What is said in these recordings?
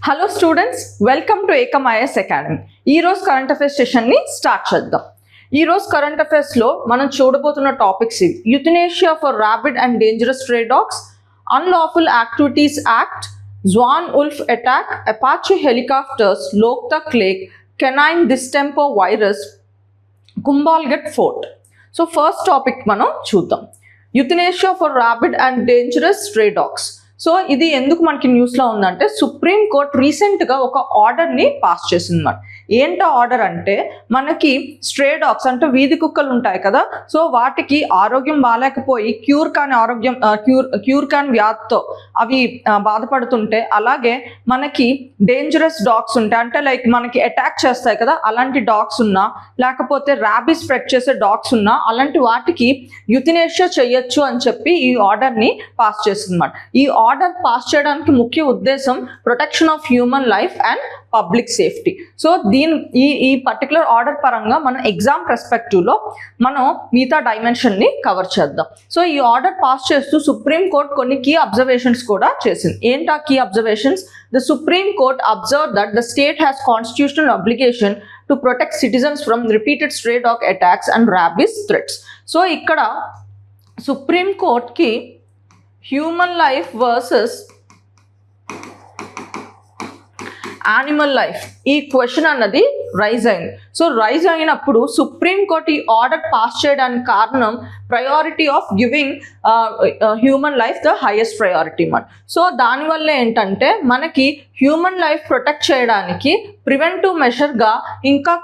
Hello students, welcome to Ekam IAS academy. ఈరోజు current affairs సెషన్ని start చేద్దాం. ఈరోజు కరెంట్ అఫైర్స్లో మనం చూడబోతున్న టాపిక్స్ ఇవి: euthanasia for rabid and dangerous stray dogs, unlawful activities act, Zwan wolf attack, Apache helicopters, Loktak Lake, canine distemper virus, Kumbhalghat fort. So first topic మనం చూద్దాం. Euthanasia for rabid and dangerous stray dogs. So ఇది ఎందుకు మనకి న్యూస్లో ఉందంటే, supreme court రీసెంట్గా ఒక ఆర్డర్ని పాస్ చేసింది అన్నమాట. ఏంటో ఆర్డర్ అంటే, మనకి స్ట్రే డాగ్స్ అంటే వీధి కుక్కలు ఉంటాయి కదా, సో వాటికి ఆరోగ్యం బాగాలేకపోయి క్యూర్ కాని వ్యాధితో అవి బాధపడుతుంటే, అలాగే మనకి డేంజరస్ డాగ్స్ ఉంటాయి అంటే లైక్ మనకి అటాక్ చేస్తాయి కదా, అలాంటి డాగ్స్ ఉన్నా, లేకపోతే ర్యాబీస్ స్ప్రెడ్ చేసే డాగ్స్ ఉన్నా, అలాంటి వాటికి యుథనేషియా చేయొచ్చు అని చెప్పి ఈ ఆర్డర్ని పాస్ చేసింది అన్నమాట. ఈ ఆర్డర్ పాస్ చేయడానికి ముఖ్య ఉద్దేశం protection of human life and public safety. So ఈ పర్టికులర్ ఆర్డర్ పరంగా మనం ఎగ్జామ్ పర్స్పెక్టివ్లో మనం మిగతా డైమెన్షన్ని కవర్ చేద్దాం. సో ఈ ఆర్డర్ పాస్ చేస్తూ సుప్రీం కోర్ట్ కొన్ని కీ అబ్జర్వేషన్స్ కూడా చేసింది. ఏంటా key observations? The Supreme Court observe that the state has constitutional obligation to protect citizens from repeated stray dog attacks and rabies threats. So ఇక్కడ Supreme కోర్ట్కి human life versus animal life ఈ question అన్నది rise అయింది. So rise అయినప్పుడు supreme court ఈ order pass చేయడానికి కారణం priority of giving human life the highest priority మాట. సో దానివల్ల ఏంటంటే, మనకి హ్యూమన్ లైఫ్ ప్రొటెక్ట్ చేయడానికి ప్రివెంటివ్ మెషర్గా ఇంకా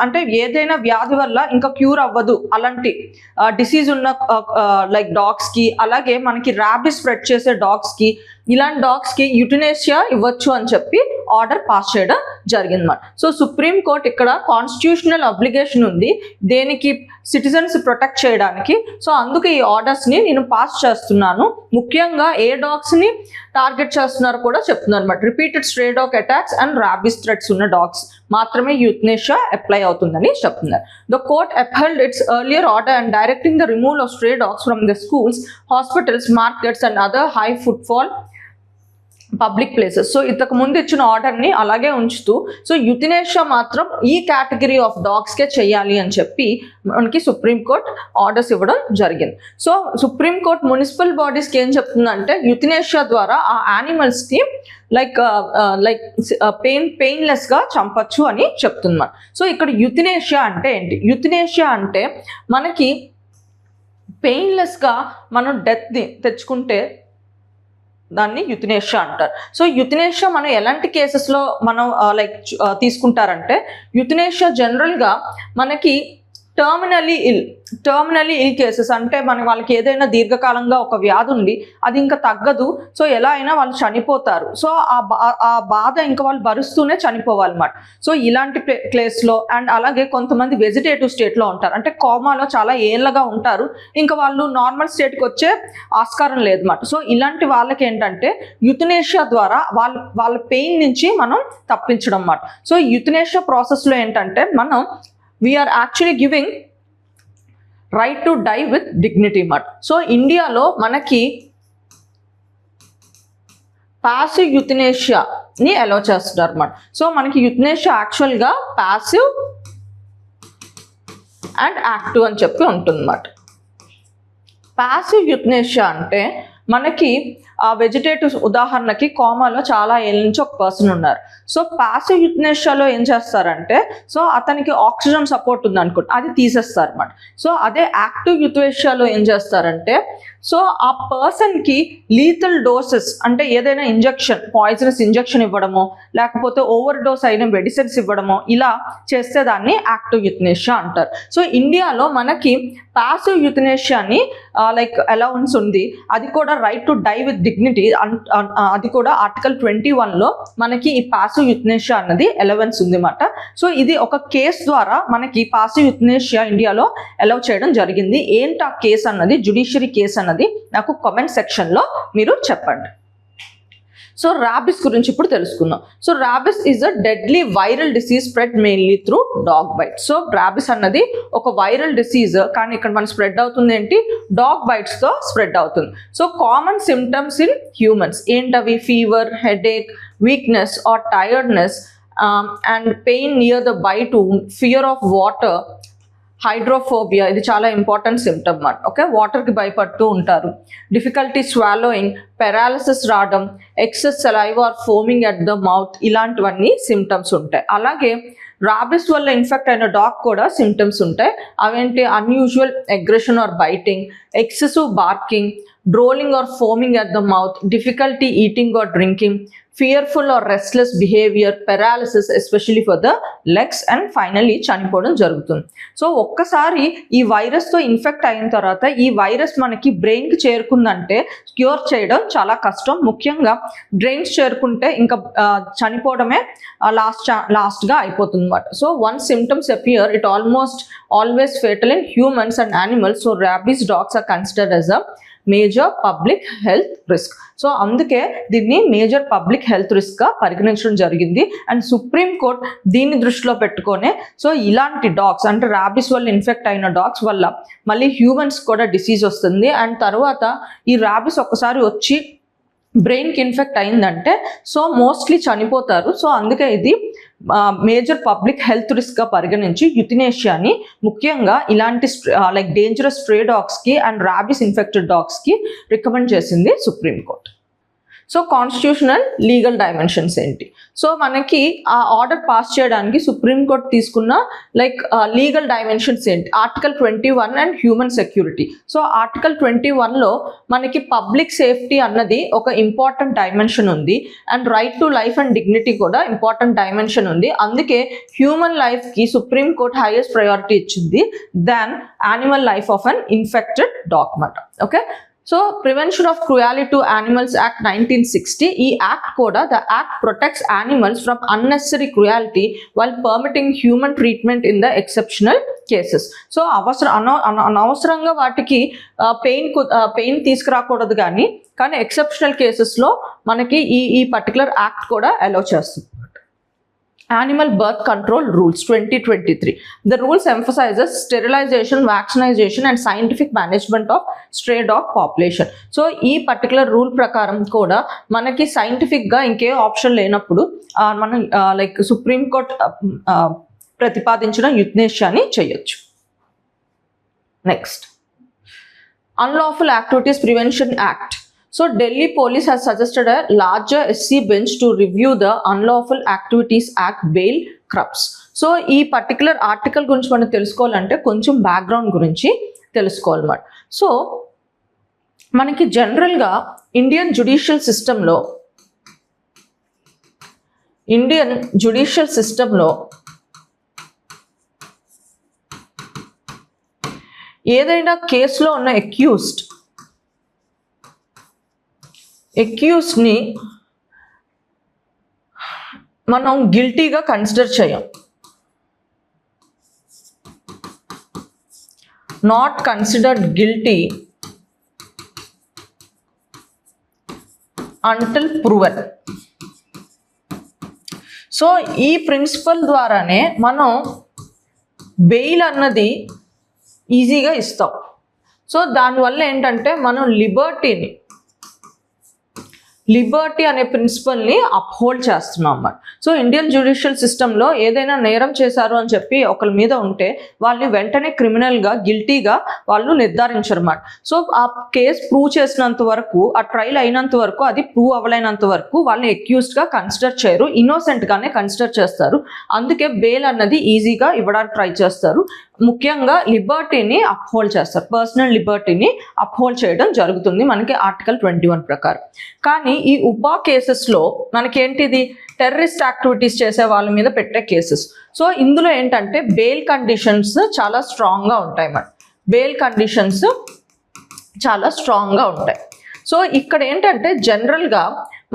అంటే ఏదైనా వ్యాధి వల్ల ఇంకా క్యూర్ అవ్వదు అలాంటి డిసీజ్ ఉన్న లైక్ డాగ్స్కి, అలాగే మనకి ర్యాబీస్ స్ప్రెడ్ చేసే డాగ్స్కి, ఇలాంటి డాగ్స్కి యుథనేషియా ఇవ్వచ్చు అని చెప్పి ఆర్డర్ పాస్ చేయడం జరిగిందన్నమాట. సో సుప్రీం కోర్ట్ ఇక్కడ కాన్స్టిట్యూషనల్ అబ్లిగేషన్ ఉంది దేనికి, సిటిజన్స్ ప్రొటెక్ట్ చేయడానికి. సో అందుకే ఈ ఆర్డర్స్ని నేను పాస్ చేస్తున్నాను. ముఖ్యంగా ఏ డాగ్స్ని టార్గెట్ చేస్తున్నారో కూడా చెప్తున్నారు అనమాట. Repeated stray dog attacks and rabies threats ఉన్న డాగ్స్ మాత్రమే యుథనేషియా అప్లై అవుతుందని చెప్తున్నారు. The court upheld its earlier order and directing the removal of stray dogs from the schools, hospitals, markets and other high footfall public places. So ఇంతకు ముందు ఇచ్చిన ఆర్డర్ని అలాగే ఉంచుతూ, సో యుథనేషియా మాత్రం ఈ కేటగిరీ ఆఫ్ డాగ్స్కే చేయాలి అని చెప్పి మనకి సుప్రీంకోర్టు ఆర్డర్స్ ఇవ్వడం జరిగింది. సో సుప్రీంకోర్టు మున్సిపల్ బాడీస్కి ఏం చెప్తుందంటే, యుథనేషియా ద్వారా ఆ యానిమల్స్ని లైక్ పెయిన్లెస్గా చంపచ్చు అని చెప్తున్నారు. సో ఇక్కడ యుథనేషియా అంటే ఏంటి? యుథనేషియా అంటే మనకి పెయిన్లెస్గా మనం డెత్ని తెచ్చుకుంటే దాన్ని యుథనేషియా అంటారు. సో యుథనేషియా మనం ఎలాంటి కేసెస్లో మనం తీసుకుంటారంటే, యుథనేషియా జనరల్గా మనకి టర్మినలీ ఇల్ కేసెస్ అంటే వాళ్ళకి ఏదైనా దీర్ఘకాలంగా ఒక వ్యాధి ఉంది, అది ఇంకా తగ్గదు, సో ఎలా అయినా వాళ్ళు చనిపోతారు. సో ఆ బాధ ఇంకా వాళ్ళు భరుస్తూనే చనిపోవాలన్నమాట. సో ఇలాంటి ప్లేస్లో, అండ్ అలాగే కొంతమంది వెజిటేటివ్ స్టేట్లో ఉంటారు, అంటే కోమాలో చాలా ఏళ్ళగా ఉంటారు, ఇంకా వాళ్ళు నార్మల్ స్టేట్కి వచ్చే ఆస్కారం లేదన్నమాట. సో ఇలాంటి వాళ్ళకి ఏంటంటే యుథనేషియా ద్వారా వాళ్ళ పెయిన్ నుంచి మనం తప్పించడం అన్నమాట. సో యుథనేషియా ప్రాసెస్లో ఏంటంటే, మనం we are actually giving right to die with dignity మాట. సో ఇండియాలో మనకి ప్యాసివ్ యుథనేషియాని అలౌ చేస్తున్నారు అన్నమాట. సో మనకి యుథనేషియా యాక్చువల్గా ప్యాసివ్ అండ్ యాక్టివ్ అని చెప్పి ఉంటుందన్నమాట. ప్యాసివ్ యుథనేషియా అంటే మనకి వెజిటేటివ్స్, ఉదాహరణకి కోమాలో చాలా ఏళ్ళ నుంచి ఒక పర్సన్ ఉన్నారు. సో ప్యాసివ్ యుథనేషియాలో ఏం చేస్తారంటే, సో అతనికి ఆక్సిజన్ సపోర్ట్ ఉంది అనుకోండి, అది తీసేస్తారు అన్నమాట. సో అదే యాక్టివ్ యుథనేషియాలో ఏం చేస్తారంటే, సో ఆ పర్సన్కి లీథల్ డోసెస్ అంటే ఏదైనా ఇంజెక్షన్, పాయిజనస్ ఇంజెక్షన్ ఇవ్వడమో, లేకపోతే ఓవర్ డోస్ అయిన మెడిసిన్స్ ఇవ్వడమో, ఇలా చేస్తే దాన్ని యాక్టివ్ యుథనేషియా అంటారు. సో ఇండియాలో మనకి ప్యాసివ్ యుథనేషియాని అలౌన్స్ ఉంది, అది కూడా right to die with dignity, అది కూడా ఆర్టికల్ 21లో మనకి ఈ ప్యాసివ్ యుథనేషియా అన్నది అలవెన్స్ ఉంది అన్నమాట. సో ఇది ఒక కేసు ద్వారా మనకి ప్యాసివ్ యుథనేషియా ఇండియాలో అలౌ చేయడం జరిగింది. ఏంటి ఆ కేసు అన్నది, జ్యుడిషియరీ కేసు అన్నది నాకు కామెంట్ సెక్షన్లో మీరు చెప్పండి. సో ర్యాబిస్ గురించి ఇప్పుడు తెలుసుకుందాం. So rabies is a deadly viral disease spread mainly through dog bite. So rabies అన్నది ఒక వైరల్ డిసీజ్, కానీ ఇక్కడ మనం స్ప్రెడ్ అవుతుంది ఏంటి, డాగ్ బైట్స్ తో స్ప్రెడ్ అవుతుంది. So common symptoms in humans ఏంటవి, fever, headache, weakness or tiredness and pain near the bite wound, fear of water, hydrophobia, ఇది చాలా ఇంపార్టెంట్ సిమ్టమ్ అన్నమాట. ఓకే, వాటర్కి భయపడుతూ ఉంటారు, డిఫికల్టీ స్వాలోయింగ్, పెరాలిసిస్ రావడం, excess saliva or foaming at the mouth, ఇలాంటివన్నీ symptoms ఉంటాయి. అలాగే రాబిస్ వల్ల ఇన్ఫెక్ట్ అయిన డాగ్ కూడా సిమ్టమ్స్ ఉంటాయి. అవేంటి, unusual aggression or biting, excessive barking, drooling or foaming at the mouth, difficulty eating or drinking, fearful or restless behaviour, paralysis especially for the legs, and finally చనిపోవడం జరుగుతుంది. So ఒక్కసారి ఈ వైరస్తో infect అయిన తర్వాత ఈ వైరస్ మనకి బ్రెయిన్కి చేరుకుందంటే క్యూర్ చేయడం చాలా కష్టం. ముఖ్యంగా బ్రెయిన్స్ చేరుకుంటే ఇంకా చనిపోవడమే లాస్ట్గా అయిపోతుంది అన్నమాట. So one symptoms appear, it almost always fatal in humans and animals. So rabies dogs are considered as a major public health risk. So అందుకే దీన్ని మేజర్ పబ్లిక్ హెల్త్ రిస్క్గా పరిగణించడం జరిగింది. అండ్ సుప్రీం కోర్ట్ దీన్ని దృష్టిలో పెట్టుకొనే సో ఇలాంటి dogs అంటే rabies వల్ల infect అయిన డాగ్స్ వల్ల మళ్ళీ హ్యూమన్స్ కూడా డిసీజ్ వస్తుంది. అండ్ తర్వాత ఈ ర్యాబిస్ ఒక్కసారి వచ్చి బ్రెయిన్కి ఇన్ఫెక్ట్ అయిందంటే సో మోస్ట్లీ చనిపోతారు. సో అందుకే ఇది మేజర్ పబ్లిక్ హెల్త్ రిస్క్గా పరిగణించి యుథినేషియాని ముఖ్యంగా ఇలాంటి లైక్ డేంజరస్ స్ట్రే డాగ్స్కి అండ్ ర్యాబిస్ ఇన్ఫెక్టెడ్ డాగ్స్కి రికమెండ్ చేసింది Supreme Court. So constitutional legal dimensions ఏంటి, సో మనకి ఆ ఆర్డర్ పాస్ చేయడానికి సుప్రీంకోర్టు తీసుకున్న లైక్ లీగల్ డైమెన్షన్స్ ఏంటి, article 21 and human security. So article 21లో మనకి పబ్లిక్ సేఫ్టీ అన్నది ఒక ఇంపార్టెంట్ డైమెన్షన్ ఉంది, and right to life and dignity కూడా ఇంపార్టెంట్ డైమెన్షన్ ఉంది. అందుకే హ్యూమన్ లైఫ్కి సుప్రీంకోర్టు హైయెస్ట్ ప్రయారిటీ ఇచ్చింది than animal life of an infected dog అన్నమాట. Okay, so prevention of cruelty to animals act 1960, ఈ యాక్ట్ కూడా the act protects animals from unnecessary cruelty while permitting human treatment in the exceptional cases. So అనవసరంగా వాటికి pain తీసుకురాకూడదు, కానీ exceptional కేసెస్లో మనకి ఈ particular act కూడా అలౌ చేస్తుంది. Animal birth control rules 2023. The rules emphasizes sterilization, vaccination and scientific management of stray dog population. So ఈ particular rule ప్రకారం కూడా మనకి సైంటిఫిక్గా ఇంకే ఆప్షన్ లేనప్పుడు మనం లైక్ సుప్రీంకోర్టు ప్రతిపాదించిన యుథ్నేషియాని చేయొచ్చు. Next, unlawful activities prevention act. So Delhi police has suggested a larger SC bench to review the Unlawful Activities Act bail crops. So ఈ పర్టికులర్ ఆర్టికల్ గురించి మనం తెలుసుకోవాలంటే కొంచెం బ్యాక్గ్రౌండ్ గురించి తెలుసుకోవాలన్నమాట. సో మనకి జనరల్గా ఇండియన్ జ్యుడిషియల్ సిస్టంలో ఏదైనా కేసులో ఉన్న అక్యూజ్డ్ని మనం గిల్టీగా కన్సిడర్ చేయం, not considered guilty until proven. So ఈ ప్రిన్సిపల్ ద్వారానే మనం బెయిల్ అన్నది ఈజీగా ఇస్తాం. సో దానివల్ల ఏంటంటే మనం లిబర్టీ అనే ప్రిన్సిపల్ని అప్హోల్డ్ చేస్తున్నాం అన్నమాట. సో ఇండియన్ జ్యుడిషియల్ సిస్టంలో ఏదైనా నేరం చేశారు అని చెప్పి ఒకరి మీద ఉంటే వాళ్ళని వెంటనే క్రిమినల్గా గిల్టీగా వాళ్ళు నిర్ధారించరు అన్నమాట. సో ఆ కేసు ప్రూవ్ చేసినంత వరకు, ఆ ట్రయల్ అయినంత వరకు, అది ప్రూవ్ అవ్వలేనంత వరకు వాళ్ళని అక్యూజ్డ్గా కన్సిడర్ చేయరు, ఇన్నోసెంట్గానే కన్సిడర్ చేస్తారు. అందుకే బెయిల్ అన్నది ఈజీగా ఇవ్వడానికి ట్రై చేస్తారు. ముఖ్యంగా లిబర్టీని అప్హోల్డ్ చేస్తారు, పర్సనల్ లిబర్టీని అప్హోల్డ్ చేయడం జరుగుతుంది మనకి ఆర్టికల్ 21 ప్రకారం. కానీ ఈ ఉపా కేసెస్లో మనకేంటిది, టెర్రరిస్ట్ యాక్టివిటీస్ చేసే వాళ్ళ మీద పెట్టే కేసెస్. సో ఇందులో ఏంటంటే బెయిల్ కండిషన్స్ చాలా స్ట్రాంగ్గా ఉంటాయి సో ఇక్కడ ఏంటంటే జనరల్గా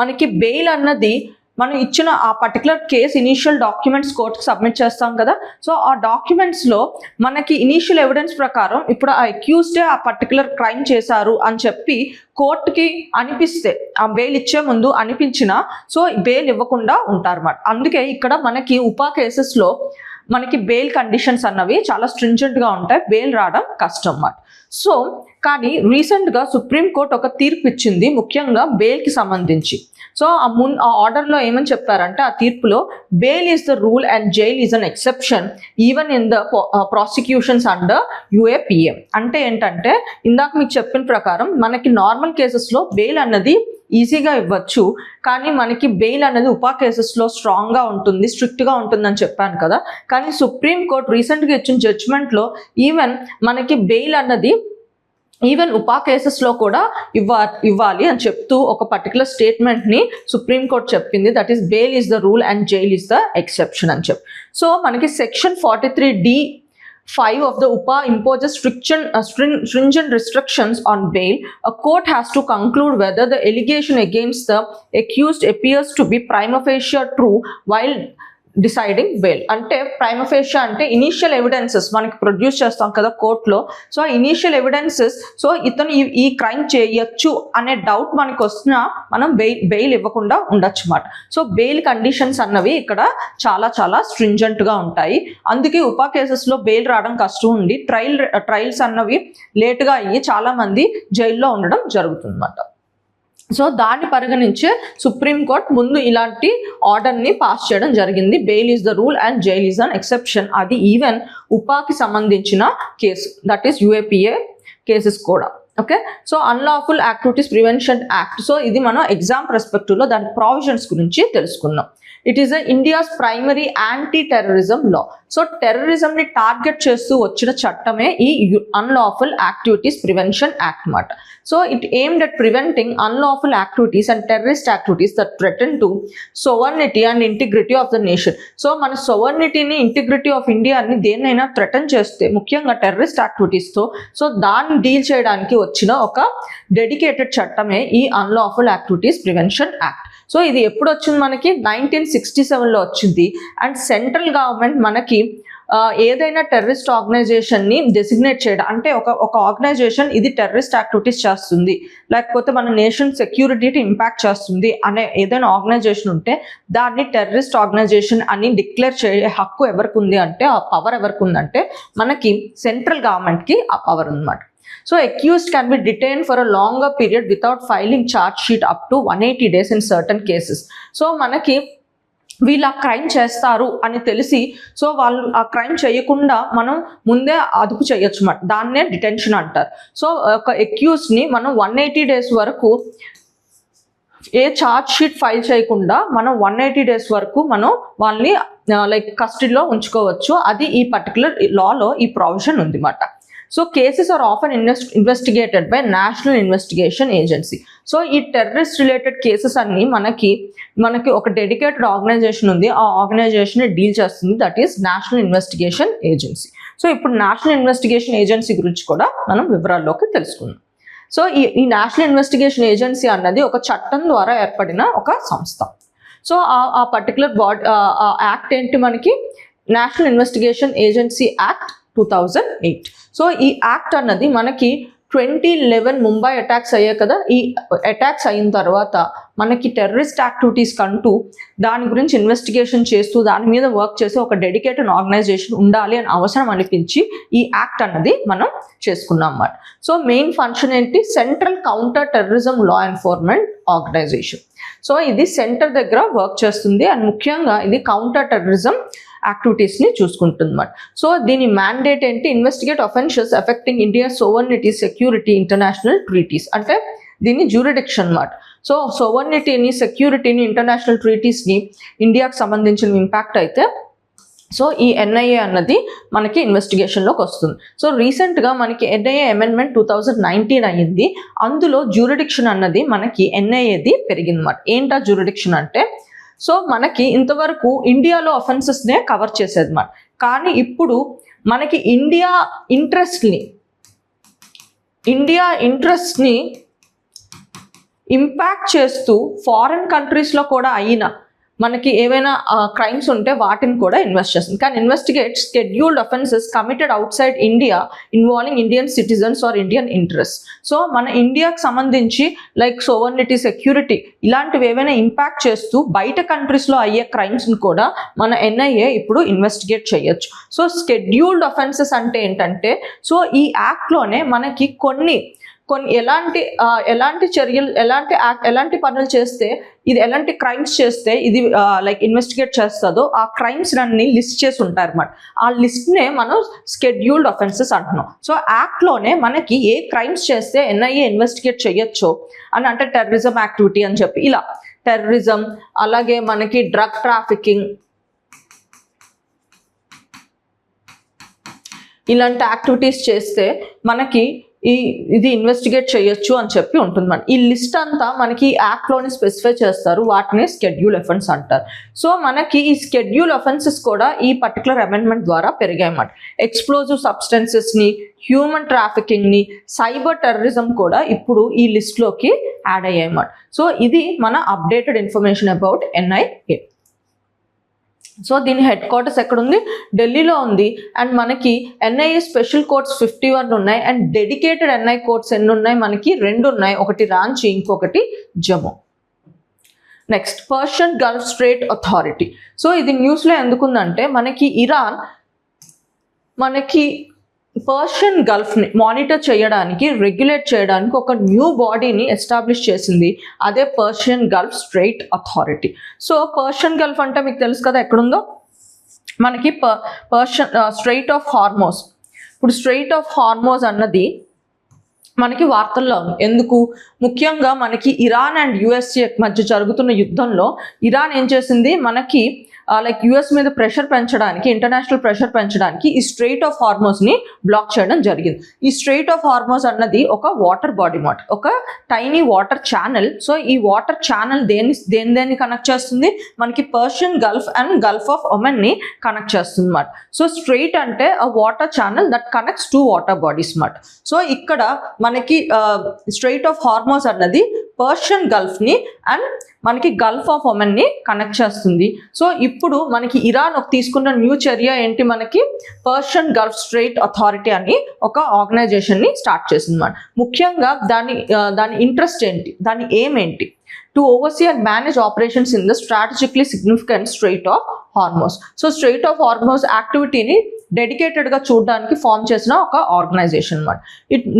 మనకి బెయిల్ అన్నది మనం ఇచ్చిన ఆ పర్టికులర్ కేస్ ఇనీషియల్ డాక్యుమెంట్స్ కోర్టుకి సబ్మిట్ చేస్తాం కదా. సో ఆ డాక్యుమెంట్స్లో మనకి ఇనీషియల్ ఎవిడెన్స్ ప్రకారం ఇప్పుడు ఆ అక్యూజ్డే ఆ పర్టికులర్ క్రైమ్ చేశారు అని చెప్పి కోర్టుకి అనిపిస్తే, ఆ బెయిల్ ఇచ్చే ముందు అనిపించినా సో బెయిల్ ఇవ్వకుండా ఉంటారన్నమాట. అందుకే ఇక్కడ మనకి ఉపా కేసెస్లో మనకి బెయిల్ కండిషన్స్ అన్నవి చాలా స్ట్రింజెంట్గా ఉంటాయి, బెయిల్ రావడం కష్టం అన్నమాట. సో కానీ రీసెంట్గా సుప్రీంకోర్టు ఒక తీర్పు ఇచ్చింది ముఖ్యంగా బెయిల్కి సంబంధించి. సో ఆ ఆర్డర్లో ఏమని చెప్పారంటే, ఆ తీర్పులో bail is the rule and jail is an exception even in the prosecutions under UAPA. అంటే ఏంటంటే ఇందాక మీకు చెప్పిన ప్రకారం మనకి నార్మల్ కేసెస్లో బెయిల్ అన్నది ఈజీగా ఇవ్వచ్చు, కానీ మనకి బెయిల్ అనేది ఉపా కేసెస్లో స్ట్రాంగ్గా ఉంటుంది, స్ట్రిక్ట్గా ఉంటుందని చెప్పాను కదా. కానీ సుప్రీంకోర్టు రీసెంట్గా ఇచ్చిన జడ్జ్మెంట్లో ఈవెన్ మనకి బెయిల్ అన్నది ఈవెన్ ఉపా కేసెస్లో కూడా ఇవ్వాలి అని చెప్తూ ఒక పర్టికులర్ స్టేట్మెంట్ని సుప్రీంకోర్టు చెప్పింది. That is bail is the rule and jail is the exception అని చెప్పి. సో మనకి section 43D(5) of the UPA imposes stringent restrictions on bail. A court has to conclude whether the allegation against the accused appears to be prima facie true while deciding bail. అంటే prima fascia అంటే initial evidences మనకి produce చేస్తాం కదా కోర్టులో. So ఆ initial evidences, so ఇతను ఈ crime చేయొచ్చు అనే డౌట్ మనకు వస్తున్నా మనం బెయిల్ ఇవ్వకుండా ఉండొచ్చు అన్నమాట. సో బెయిల్ కండిషన్స్ అన్నవి ఇక్కడ చాలా చాలా స్ట్రింజెంట్గా ఉంటాయి. అందుకే ఉపా కేసెస్లో బెయిల్ రావడం కష్టం ఉండి ట్రయల్స్ అన్నవి లేటుగా అయ్యి చాలామంది జైల్లో ఉండడం జరుగుతుంది అన్నమాట. సో దాన్ని పరిగణించే సుప్రీంకోర్టు ముందు ఇలాంటి ఆర్డర్ని పాస్ చేయడం జరిగింది. Bail is the rule and jail is an exception. అది ఈవెన్ ఉపాకి సంబంధించిన case, that is UAPA cases కూడా. Okay, so unlawful activities prevention act. So ఇది మనం ఎగ్జామ్ పర్స్పెక్టివ్లో దాని ప్రావిజన్స్ గురించి తెలుసుకుందాం. It is India's primary anti terrorism law. So టెర్రరిజంని టార్గెట్ చేస్తూ వచ్చిన చట్టమే ఈ అన్లాఫుల్ యాక్టివిటీస్ ప్రివెన్షన్ యాక్ట్ అన్నమాట. So it aimed at preventing unlawful activities and terrorist activities that threaten to sovereignty and integrity of the nation. So మన సోవర్నిటీని, integrity of ఇండియాని దేన్నైనా threaten చేస్తే, ముఖ్యంగా టెర్రరిస్ట్ యాక్టివిటీస్తో, సో దాన్ని డీల్ చేయడానికి వచ్చిన ఒక డెడికేటెడ్ చట్టమే ఈ unlawful activities prevention act. So ఇది ఎప్పుడు వచ్చింది మనకి? 1967లో వచ్చింది. అండ్ సెంట్రల్ గవర్నమెంట్ మనకి ఏదైనా టెర్రరిస్ట్ ఆర్గనైజేషన్ని డెసిగ్నేట్ చేయడం, అంటే ఒక ఆర్గనైజేషన్ ఇది టెర్రరిస్ట్ యాక్టివిటీస్ చేస్తుంది, లేకపోతే మన నేషన్ సెక్యూరిటీని ఇంపాక్ట్ చేస్తుంది అనే ఏదైనా ఆర్గనైజేషన్ ఉంటే దాన్ని టెర్రరిస్ట్ ఆర్గనైజేషన్ అని డిక్లేర్ చేసే హక్కు ఎవరికి ఉంది అంటే, ఆ పవర్ ఎవరికి ఉందంటే మనకి సెంట్రల్ గవర్నమెంట్కి ఆ పవర్ ఉందన్నమాట. So accused can be detained for a longer period without filing charge sheet up to 180 days in certain cases. So మనకి వీళ్ళు ఆ క్రైమ్ చేస్తారు అని తెలిసి, సో వాళ్ళు ఆ క్రైమ్ చేయకుండా మనం ముందే అదుపు చేయొచ్చు అన్నమాట. దాన్నే డిటెన్షన్ అంటారు. సో ఒక అక్యూజ్ని మనం 180 days వరకు ఏ ఛార్జ్ షీట్ ఫైల్ చేయకుండా మనం 180 days వరకు మనం వాళ్ళని కస్టడీలో ఉంచుకోవచ్చు. అది ఈ పర్టికులర్ లాలో ఈ ప్రావిజన్ ఉంది అన్నమాట. So cases are often investigated by national investigation agency. So ఈ టెర్రరిస్ట్ రిలేటెడ్ కేసెస్ అన్ని మనకి ఒక డెడికేటెడ్ ఆర్గనైజేషన్ ఉంది, ఆ ఆర్గనైజేషన్ డీల్ చేస్తుంది, that is national investigation agency. So ఇప్పుడు నేషనల్ ఇన్వెస్టిగేషన్ ఏజెన్సీ గురించి కూడా మనం వివరాల్లోకి తెలుసుకుందాం. సో ఈ నేషనల్ ఇన్వెస్టిగేషన్ ఏజెన్సీ అన్నది ఒక చట్టం ద్వారా ఏర్పడిన ఒక సంస్థ. సో ఆ పర్టికులర్ యాక్ట్ ఏంటి మనకి? National investigation agency act 2008. So ఈ యాక్ట్ అన్నది మనకి 2011 ముంబై అటాక్స్ అయ్యాయి కదా. ఈ అటాక్స్ అయిన తర్వాత మనకి టెర్రరిస్ట్ యాక్టివిటీస్ కంటూ దాని గురించి ఇన్వెస్టిగేషన్ చేస్తూ దాని మీద వర్క్ చేసే ఒక డెడికేటెడ్ ఆర్గనైజేషన్ ఉండాలి అని అవసరం అనిపించి ఈ యాక్ట్ అన్నది మనం చేసుకున్నాం అన్నమాట. సో మెయిన్ ఫంక్షన్ ఏంటి? Central counter terrorism law enforcement organisation. So ఇది సెంటర్ దగ్గర వర్క్ చేస్తుంది అండ్ ముఖ్యంగా ఇది కౌంటర్ టెర్రరిజం యాక్టివిటీస్ని చూసుకుంటుంది అన్నమాట. సో దీని మ్యాండేట్ ఏంటి? Investigate offences effecting India sovereignty, security, international treaties. అంటే దీని జ్యూరిడిక్షన్ అన్నమాట. సో సోవర్నిటీని, సెక్యూరిటీని, ఇంటర్నేషనల్ ట్రీటీస్ని ఇండియాకి సంబంధించిన ఇంపాక్ట్ అయితే సో ఈ ఎన్ఐఏ అన్నది మనకి ఇన్వెస్టిగేషన్లోకి వస్తుంది. సో రీసెంట్గా మనకి ఎన్ఐఏ అమెండ్మెంట్ 2019 అయ్యింది. అందులో జ్యూరిడిక్షన్ అన్నది మనకి ఎన్ఐఏది పెరిగిందన్నమాట. ఏంటా జ్యూరిడిక్షన్ అంటే, సో మనకి ఇంతవరకు ఇండియాలో అఫెన్సెస్నే కవర్ చేసేది అన్నమాట. కానీ ఇప్పుడు మనకి ఇండియా ఇంట్రెస్ట్ని ఇంపాక్ట్ చేస్తూ ఫారిన్ కంట్రీస్లో కూడా అయిన మనకి ఏవైనా క్రైమ్స్ ఉంటే వాటిని కూడా ఇన్వెస్ట్ చేస్తుంది. కానీ investigate scheduled offences committed outside India involving Indian citizens or Indian interest. So మన ఇండియాకి సంబంధించి లైక్ సోవర్నిటీ, సెక్యూరిటీ ఇలాంటివి ఏవైనా ఇంపాక్ట్ చేస్తూ బయట కంట్రీస్లో అయ్యే క్రైమ్స్ని కూడా మన ఎన్ఐఏ ఇప్పుడు ఇన్వెస్టిగేట్ చేయొచ్చు. సో స్కెడ్యూల్డ్ అఫెన్సెస్ అంటే ఏంటంటే, సో ఈ యాక్ట్లోనే మనకి కొన్ని ఎలాంటి చర్యలు, ఎలాంటి పనులు చేస్తే, ఇది ఎలాంటి క్రైమ్స్ చేస్తే ఇది లైక్ ఇన్వెస్టిగేట్ చేస్తుందో ఆ క్రైమ్స్ అన్ని లిస్ట్ చేసి ఉంటారు అన్నమాట. ఆ లిస్ట్నే మనం స్కెడ్యూల్డ్ అఫెన్సెస్ అంటున్నాం. సో యాక్ట్లోనే మనకి ఏ క్రైమ్స్ చేస్తే ఎన్ఐఏ ఇన్వెస్టిగేట్ చేయొచ్చు అని, అంటే టెర్రరిజం యాక్టివిటీ అని చెప్పి ఇలా టెర్రరిజం, అలాగే మనకి డ్రగ్ ట్రాఫికింగ్ ఇలాంటి యాక్టివిటీస్ చేస్తే మనకి ఇది ఇన్వెస్టిగేట్ చేయొచ్చు అని చెప్పి ఉంటుంది మన. ఈ లిస్ట్ అంతా మనకి యాక్ట్లోని స్పెసిఫై చేస్తారు, వాటిని స్కెడ్యూల్ అఫెన్స్ అంటారు. సో మనకి ఈ స్కెడ్యూల్ అఫెన్సెస్ కూడా ఈ పర్టికులర్ అమెండ్మెంట్ ద్వారా పెరిగాయి అన్నమాట. ఎక్స్ప్లోజివ్ సబ్స్టెన్సెస్ని, హ్యూమన్ ట్రాఫికింగ్ని, సైబర్ టెర్రరిజం కూడా ఇప్పుడు ఈ లిస్ట్లోకి యాడ్ అయ్యాయి అన్నమాట. సో ఇది మన updated information about NIA. So దీని హెడ్ క్వార్టర్స్ ఎక్కడుంది? ఢిల్లీలో ఉంది. అండ్ మనకి ఎన్ఐఏ స్పెషల్ కోర్ట్స్ 51 ఉన్నాయి. అండ్ డెడికేటెడ్ ఎన్ఐ కోర్ట్స్ ఎన్ని ఉన్నాయి? మనకి 2 ఉన్నాయి, ఒకటి రాంచీ, ఇంకొకటి Jammu. Next, Persian Gulf straight authority. So ఇది న్యూస్లో ఎందుకుందంటే, మనకి ఇరాన్ మనకి పర్షియన్ గల్ఫ్ని మానిటర్ చేయడానికి, రెగ్యులేట్ చేయడానికి ఒక న్యూ బాడీని ఎస్టాబ్లిష్ చేసింది. అదే Persian Gulf straight authority. So Persian Gulf అంటే మీకు తెలుసు కదా ఎక్కడుందో, మనకి పర్షియన్ స్ట్రైట్ ఆఫ్ హార్మోస్. ఇప్పుడు స్ట్రైట్ ఆఫ్ హార్మోస్ అన్నది మనకి వార్తల్లో ఉంది. ఎందుకు? ముఖ్యంగా మనకి ఇరాన్ అండ్ యుఎస్ఏ మధ్య జరుగుతున్న యుద్ధంలో ఇరాన్ ఏం చేసింది, మనకి లైక్ యుఎస్ మీద ప్రెషర్ పెంచడానికి, ఇంటర్నేషనల్ ప్రెషర్ పెంచడానికి ఈ స్ట్రైట్ ఆఫ్ హార్మోస్ని బ్లాక్ చేయడం జరిగింది. ఈ స్ట్రైట్ ఆఫ్ హార్మోస్ అన్నది ఒక వాటర్ బాడీ మాట, ఒక టైనీ వాటర్ ఛానల్. సో ఈ వాటర్ ఛానల్ దేన్ని కనెక్ట్ చేస్తుంది? మనకి Persian gulf and gulf of ఒమెన్ని కనెక్ట్ చేస్తుంది అన్నమాట. సో స్ట్రైట్ అంటే a water channel that connects 2 water bodies అన్నమాట. సో ఇక్కడ మనకి స్ట్రైట్ ఆఫ్ హార్మోస్ అన్నది పర్షియన్ గల్ఫ్ని అండ్ మనకి గల్ఫ్ ఆఫ్ ఒమెన్ని కనెక్ట్ చేస్తుంది. సో ఇప్పుడు మనకి ఇరాన్ తీసుకున్న న్యూ చర్య ఏంటి? మనకి పర్షియన్ గల్ఫ్ స్ట్రైట్ అథారిటీ అని ఒక ఆర్గనైజేషన్ని స్టార్ట్ చేసింది అన్నమాట. ముఖ్యంగా దాని ఇంట్రెస్ట్ ఏంటి, దాని ఎయిమ్ ఏంటి? To oversee and manage operations in the strategically significant strait of Hormuz. So strait of Hormuz యాక్టివిటీని డెడికేటెడ్గా చూడడానికి ఫామ్ చేసిన ఒక ఆర్గనైజేషన్ అన్నమాట.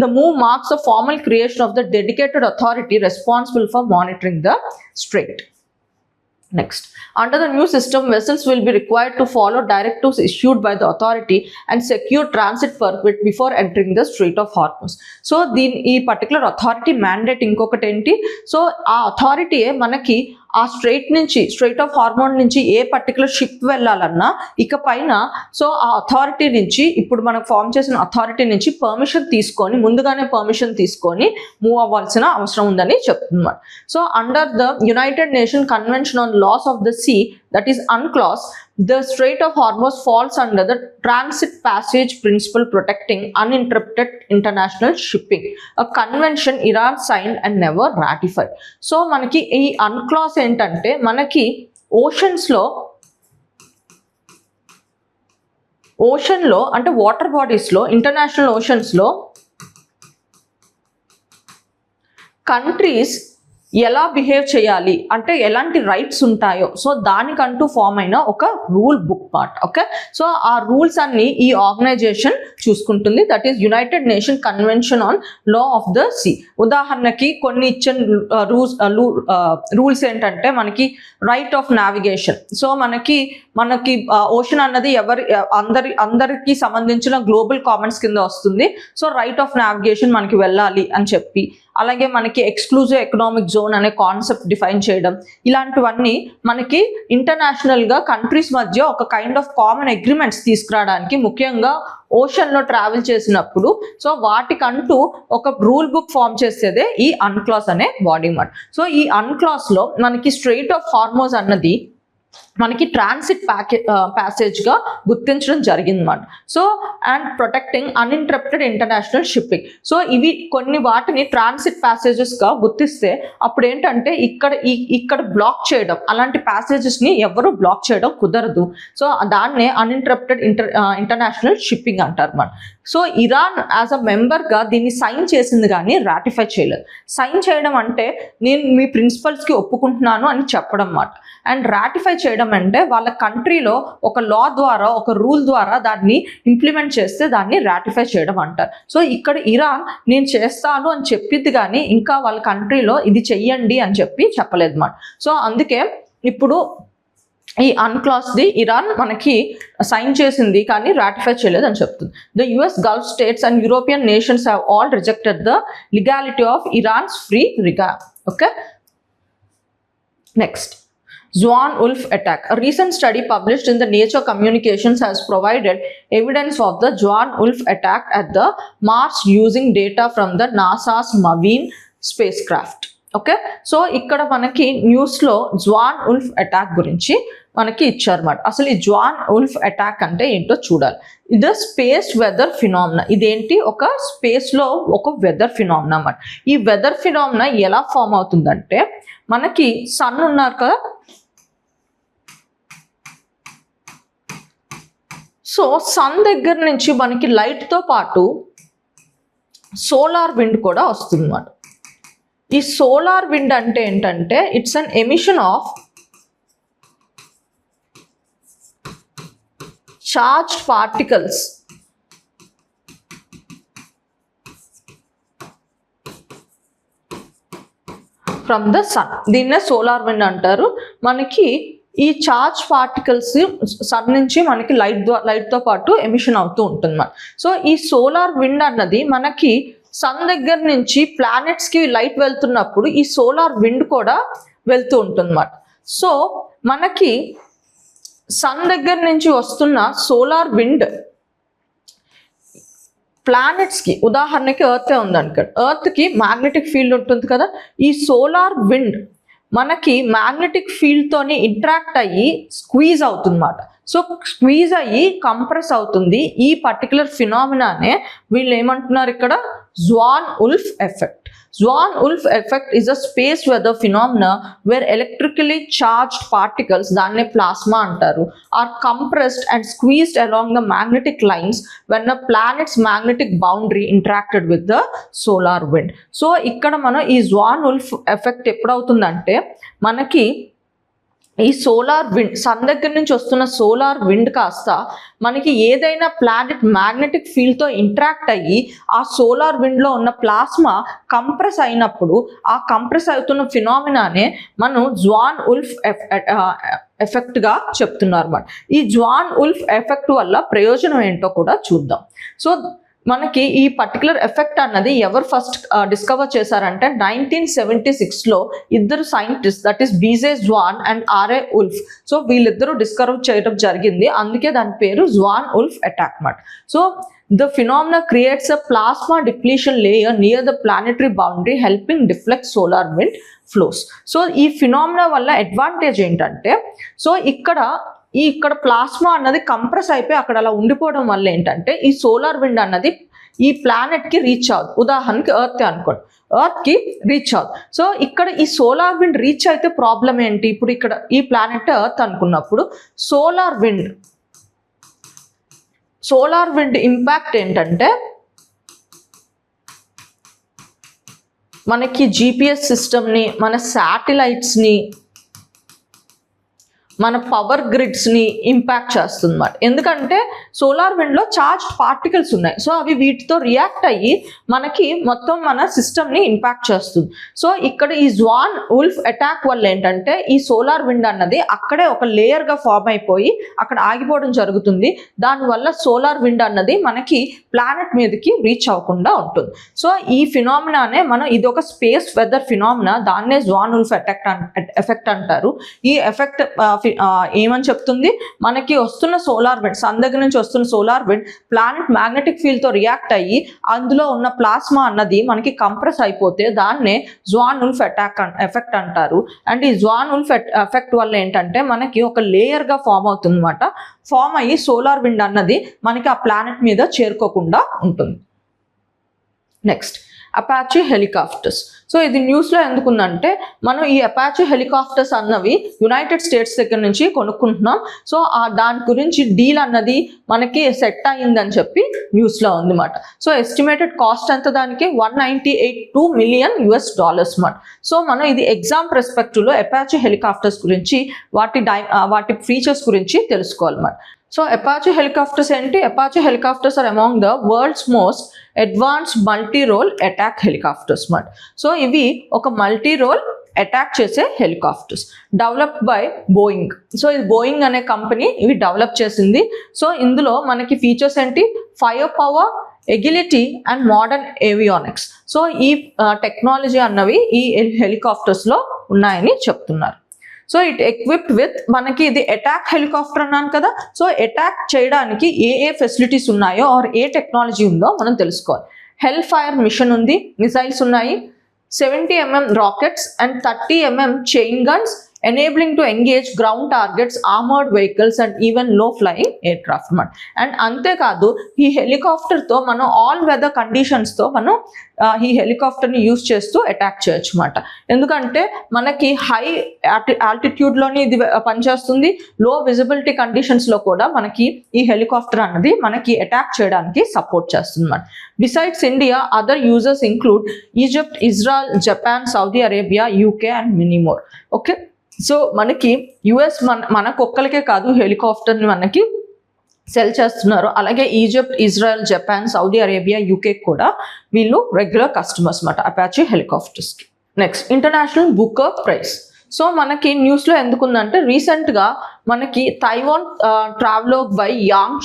The move marks the formal creation of the dedicated authority responsible for monitoring the strait. Next, under the new system, vessels will be required to follow directives issued by the authority and secure transit permit before entering the Strait of Hormuz. So, ఈ particular authority mandate ఇంకొకటి ఏంటి? So ఆ అథారిటీయే మనకి ఆ straight of hormone నుంచి ఏ particular ship వెళ్ళాలన్నా ఇక పైన సో ఆ అథారిటీ నుంచి, ఇప్పుడు మనకు ఫామ్ చేసిన అథారిటీ నుంచి ముందుగానే పర్మిషన్ తీసుకొని మూవ్ అవ్వాల్సిన అవసరం ఉందని చెప్తున్నారు. So under the United Nation Convention on laws of the sea, that is UNCLOS, the Strait of Hormuz falls under the transit passage principle protecting uninterrupted international shipping, a convention Iran signed and never ratified. So మనకి ఈ UNCLOS ఏంటంటే, మనకి ఓషన్లో అంటే water బాడీస్లో, international ఓషన్స్లో countries ఎలా behave చేయాలి, అంటే ఎలాంటి rights ఉంటాయో, సో దానికంటూ ఫామ్ అయిన ఒక rule book part. Okay, so ఆ రూల్స్ అన్ని ఈ ఆర్గనైజేషన్ చూసుకుంటుంది. That is United Nation Convention on law of the sea. ఉదాహరణకి కొన్ని ఇచ్చిన రూల్స్ ఏంటంటే, మనకి రైట్ ఆఫ్ నావిగేషన్. సో మనకి ఓషన్ అన్నది అందరికి సంబంధించిన గ్లోబల్ కామన్స్ కింద వస్తుంది. సో రైట్ ఆఫ్ నావిగేషన్ మనకి వెళ్ళాలి అని చెప్పి, అలాగే మనకి ఎక్స్క్లూజివ్ ఎకనామిక్ జోన్ అనే కాన్సెప్ట్ డిఫైన్ చేయడం, ఇలాంటివన్నీ మనకి ఇంటర్నేషనల్గా కంట్రీస్ మధ్య ఒక కైండ్ ఆఫ్ కామన్ అగ్రిమెంట్స్ తీసుకురావడానికి, ముఖ్యంగా ఓషన్లో ట్రావెల్ చేసినప్పుడు సో వాటికంటూ ఒక రూల్ బుక్ ఫామ్ చేసేదే ఈ UNCLOS అనే బాడీ మాట. సో ఈ UNCLOSలో మనకి స్ట్రైట్ ఆఫ్ హార్మోస్ అన్నది మనకి ట్రాన్సిట్ ప్యాసేజ్గా గుర్తించడం జరిగిందన్నమాట. So and protecting uninterrupted international shipping. So ఇవి కొన్ని వాటిని ట్రాన్సిట్ ప్యాసేజెస్గా గుర్తిస్తే అప్పుడు ఏంటంటే ఇక్కడ బ్లాక్ చేయడం, అలాంటి ప్యాసేజెస్ని ఎవరు బ్లాక్ చేయడం కుదరదు. సో దాన్నే అన్ఇంటరప్టెడ్ ఇంటర్నేషనల్ షిప్పింగ్ అంటారు అన్నమాట. సో ఇరాన్ యాజ్ అ మెంబర్గా దీన్ని సైన్ చేసింది కానీ రాటిఫై చేయలేదు. సైన్ చేయడం అంటే నేను మీ ప్రిన్సిపల్స్కి ఒప్పుకుంటున్నాను అని చెప్పడం అన్నమాట. అండ్ రాటిఫై చేయడం అంటే వాళ్ళ కంట్రీలో ఒక లా ద్వారా, ఒక రూల్ ద్వారా దాన్ని ఇంప్లిమెంట్ చేస్తే దాన్ని రాటిఫై చేయడం అంటారు. సో ఇక్కడ ఇరాన్ నేను చేస్తాను అని చెప్పింది కానీ ఇంకా వాళ్ళ కంట్రీలో ఇది చెయ్యండి అని చెప్పలేదు అన్నమాట. సో అందుకే ఇప్పుడు ఈ అన్క్లాస్ది ఇరాన్ మనకి సైన్ చేసింది కానీ రాటిఫై చేయలేదు అని చెప్తుంది. The US gulf states and European nations have all rejected the legality of Iran's free రిగా. Okay, next Zwan Wolf attack. A recent study published in the Nature Communications has provided evidence of the Zwan Wolf attack at the Mars using data from the NASA's Maven spacecraft. Okay, so ఇక్కడ మనకి న్యూస్లో జ్వాన్ Wolf attack గురించి మనకి ఇచ్చారన్నమాట. అసలు ఈ జ్వాన్ Wolf attack అంటే ఏంటో చూడాలి. ఇది స్పేస్ వెదర్ ఫినామినా. ఇదేంటి, ఒక స్పేస్లో ఒక వెదర్ ఫినామినా అన్నమాట. ఈ వెదర్ ఫినామినా ఎలా ఫామ్ అవుతుందంటే మనకి సన్ ఉన్నారు కదా, సో సన్ దగ్గర నుంచి మనకి లైట్తో పాటు సోలార్ విండ్ కూడా వస్తుంది అన్నమాట. ఈ సోలార్ విండ్ అంటే ఏంటంటే it's an emission of charged particles from the sun. దీన్నే సోలార్ విండ్ అంటారు. మనకి ఈ చార్జ్ పార్టికల్స్ సన్ నుంచి మనకి లైట్తో పాటు ఎమిషన్ అవుతూ ఉంటుంది. సో ఈ సోలార్ విండ్ అన్నది మనకి సన్ దగ్గర నుంచి ప్లానెట్స్కి లైట్ వెళ్తున్నప్పుడు ఈ సోలార్ విండ్ కూడా వెళ్తూ ఉంటుందన్నమాట. సో మనకి సన్ దగ్గర నుంచి వస్తున్న సోలార్ విండ్ ప్లానెట్స్కి, ఉదాహరణకి ఎర్త్ ఉందనుకోండి, ఎర్త్కి మ్యాగ్నెటిక్ ఫీల్డ్ ఉంటుంది కదా, ఈ సోలార్ విండ్ మనకి మ్యాగ్నెటిక్ ఫీల్డ్తోని ఇంటరాక్ట్ అయ్యి స్క్వీజ్ అవుతుందన్నమాట. సో స్క్వీజ్ అయ్యి కంప్రెస్ అవుతుంది. ఈ పర్టికులర్ ఫినామినానే వీళ్ళు ఏమంటున్నారు ఇక్కడ, Zwan Wolf effect. Zwan Wolf effect is a space weather phenomena where electrically charged particles, దాన్నే plasma అంటారు, are compressed and squeezed along the magnetic lines when a planet's magnetic boundary interacted with the solar wind. So ఇక్కడ మనం ఈ Zwan Wolf effect ఎప్పుడవుతుందంటే మనకి ఈ solar wind, sun దగ్గర నుంచి వస్తున్న సోలార్ విండ్ కాస్త మనకి ఏదైనా ప్లానెట్ మ్యాగ్నెటిక్ ఫీల్డ్తో ఇంటరాక్ట్ అయ్యి ఆ సోలార్ విండ్లో ఉన్న ప్లాస్మా కంప్రెస్ అయినప్పుడు ఆ కంప్రెస్ అవుతున్న ఫినామినానే మనం జ్వాన్ ఉల్ఫ్ ఎఫెక్ట్గా చెప్తున్నారు అన్నమాట. ఈ జ్వాన్ ఉల్ఫ్ ఎఫెక్ట్ వల్ల ప్రయోజనం ఏంటో కూడా చూద్దాం. సో మనకి ఈ పర్టికులర్ ఎఫెక్ట్ అన్నది ఎవరు ఫస్ట్ డిస్కవర్ చేశారంటే 1976లో ఇద్దరు scientist, that is BJ Zwan and RA Wolf. So వీళ్ళిద్దరూ డిస్కవర్ చేయడం జరిగింది, అందుకే దాని పేరు జ్వాన్ ఉల్ఫ్ అటాక్ అన్నమాట. So the phenomena creates a plasma depletion layer near the planetary boundary helping deflect solar wind flows. So ఈ phenomena వల్ల advantage ఏంటంటే, సో ఇక్కడ ప్లాస్మా అన్నది కంప్రెస్ అయిపోయి అక్కడ అలా ఉండిపోవడం వల్ల ఏంటంటే ఈ సోలార్ విండ్ అన్నది ఈ ప్లానెట్కి రీచ్ అవ్వదు. ఉదాహరణకి ఎర్త్ అనుకోండి, ఎర్త్కి రీచ్ అవ్వదు. సో ఇక్కడ ఈ సోలార్ విండ్ రీచ్ అయితే ప్రాబ్లం ఏంటి, ఇప్పుడు ఇక్కడ ఈ ప్లానెట్ ఎర్త్ అనుకున్నప్పుడు సోలార్ విండ్ ఇంపాక్ట్ ఏంటంటే మనకి జీపీఎస్ సిస్టమ్ని, మన శాటిలైట్స్ని, మన పవర్ గ్రిడ్స్ని ఇంపాక్ట్ చేస్తుంది అన్నమాట. ఎందుకంటే సోలార్ విండ్లో చార్జ్డ్ పార్టికల్స్ ఉన్నాయి, సో అవి వీటితో రియాక్ట్ అయ్యి మనకి మొత్తం మన సిస్టమ్ని ఇంపాక్ట్ చేస్తుంది. సో ఇక్కడ ఈ జ్వాన్ ఉల్ఫ్ అటాక్ వల్ల ఏంటంటే ఈ సోలార్ విండ్ అన్నది అక్కడే ఒక లేయర్గా ఫామ్ అయిపోయి అక్కడ ఆగిపోవడం జరుగుతుంది. దానివల్ల సోలార్ విండ్ అన్నది మనకి ప్లానెట్ మీదకి రీచ్ అవ్వకుండా ఉంటుంది. సో ఈ ఫినామినానే మనం, ఇది ఒక స్పేస్ వెదర్ ఫినామినా, దాన్నే జ్వాన్ ఉల్ఫ్ ఎఫెక్ట్ అంటారు. ఈ ఎఫెక్ట్ ఏమని చెప్తుంది, మనకి వస్తున్న సోలార్ విండ్, సన్ దగ్గర నుంచి వస్తున్న సోలార్ విండ్ ప్లానెట్ మ్యాగ్నెటిక్ ఫీల్డ్తో రియాక్ట్ అయ్యి అందులో ఉన్న ప్లాస్మా అన్నది మనకి కంప్రెస్ అయిపోతే దాన్నే జువాన్ ఉల్ఫ్ ఎఫెక్ట్ అంటారు. అండ్ ఈ జువాన్ ఉల్ఫ్ ఎఫెక్ట్ వల్ల ఏంటంటే మనకి ఒక లేయర్గా ఫామ్ అవుతుంది అనమాట. ఫామ్ అయ్యి సోలార్ విండ్ అన్నది మనకి ఆ ప్లానెట్ మీద చేరుకోకుండా ఉంటుంది. Next Apache helicopters. సో ఇది న్యూస్లో ఎందుకుందంటే మనం ఈ అపాచీ హెలికాప్టర్స్ అన్నవి యునైటెడ్ స్టేట్స్ దగ్గర నుంచి కొనుక్కుంటున్నాం. సో దాని గురించి డీల్ అన్నది మనకి సెట్ అయ్యిందని చెప్పి న్యూస్లో ఉందన్నమాట. సో ఎస్టిమేటెడ్ కాస్ట్ ఎంత దానికి $198 million మాట. సో మనం ఇది ఎగ్జామ్ పర్స్పెక్టివ్లో అపాచీ హెలికాప్టర్స్ గురించి వాటి ఫీచర్స్ గురించి తెలుసుకోవాలన్నమాట. సో అపాచీ హెలికాప్టర్స్ ఏంటి? Apache helicopters are among the world's most advanced multi role attack helicopters మాట. సో ఇవి ఒక మల్టీ రోల్ అటాక్ చేసే helicopters developed by Boeing. So ఇది బోయింగ్ అనే కంపెనీ ఇవి డెవలప్ చేసింది. సో ఇందులో మనకి ఫీచర్స్ ఏంటి? Fire power, agility and modern avionics. So ఈ టెక్నాలజీ అన్నవి ఈ హెలికాప్టర్స్లో ఉన్నాయని చెప్తున్నారు. సో ఇట్ ఎక్విప్డ్ విత్, మనకి ఇది అటాక్ హెలికాప్టర్ అన్నాను కదా. సో అటాక్ చేయడానికి ఏ ఫెసిలిటీస్ ఉన్నాయో ఆర్ ఏ టెక్నాలజీ ఉందో మనం తెలుసుకోవాలి. హెల్ ఫైర్ మిషన్ ఉంది, మిసైల్స్ ఉన్నాయి, 70 mm rockets and 30 mm chain guns enabling to engage ground targets, armored vehicles and even low flying aircraft మాట. అండ్ అంతేకాదు ఈ హెలికాప్టర్తో మనం ఆల్ వెదర్ కండిషన్స్తో మనం ఈ హెలికాప్టర్ని యూజ్ చేస్తూ అటాక్ చేయొచ్చు మాట. ఎందుకంటే మనకి హై ఆల్టిట్యూడ్లోని ఇది పనిచేస్తుంది, లో విజిబిలిటీ కండిషన్స్లో కూడా మనకి ఈ హెలికాప్టర్ అన్నది మనకి అటాక్ చేయడానికి సపోర్ట్ చేస్తుంది మాట. Besides India other users include Egypt, Israel, Japan, Saudi Arabia, UK and many more. Okay, so మనకి యుఎస్ మనకొక్కరికే కాదు హెలికాప్టర్ని మనకి సెల్ చేస్తున్నారు. అలాగే Egypt, Israel, Japan, Saudi Arabia, UK కూడా వీళ్ళు రెగ్యులర్ కస్టమర్స్ మాట అపాచీ హెలికాప్టర్స్కి. Next international Booker prize. So మనకి న్యూస్లో ఎందుకుందంటే రీసెంట్గా మనకి Taiwan traveller by Yang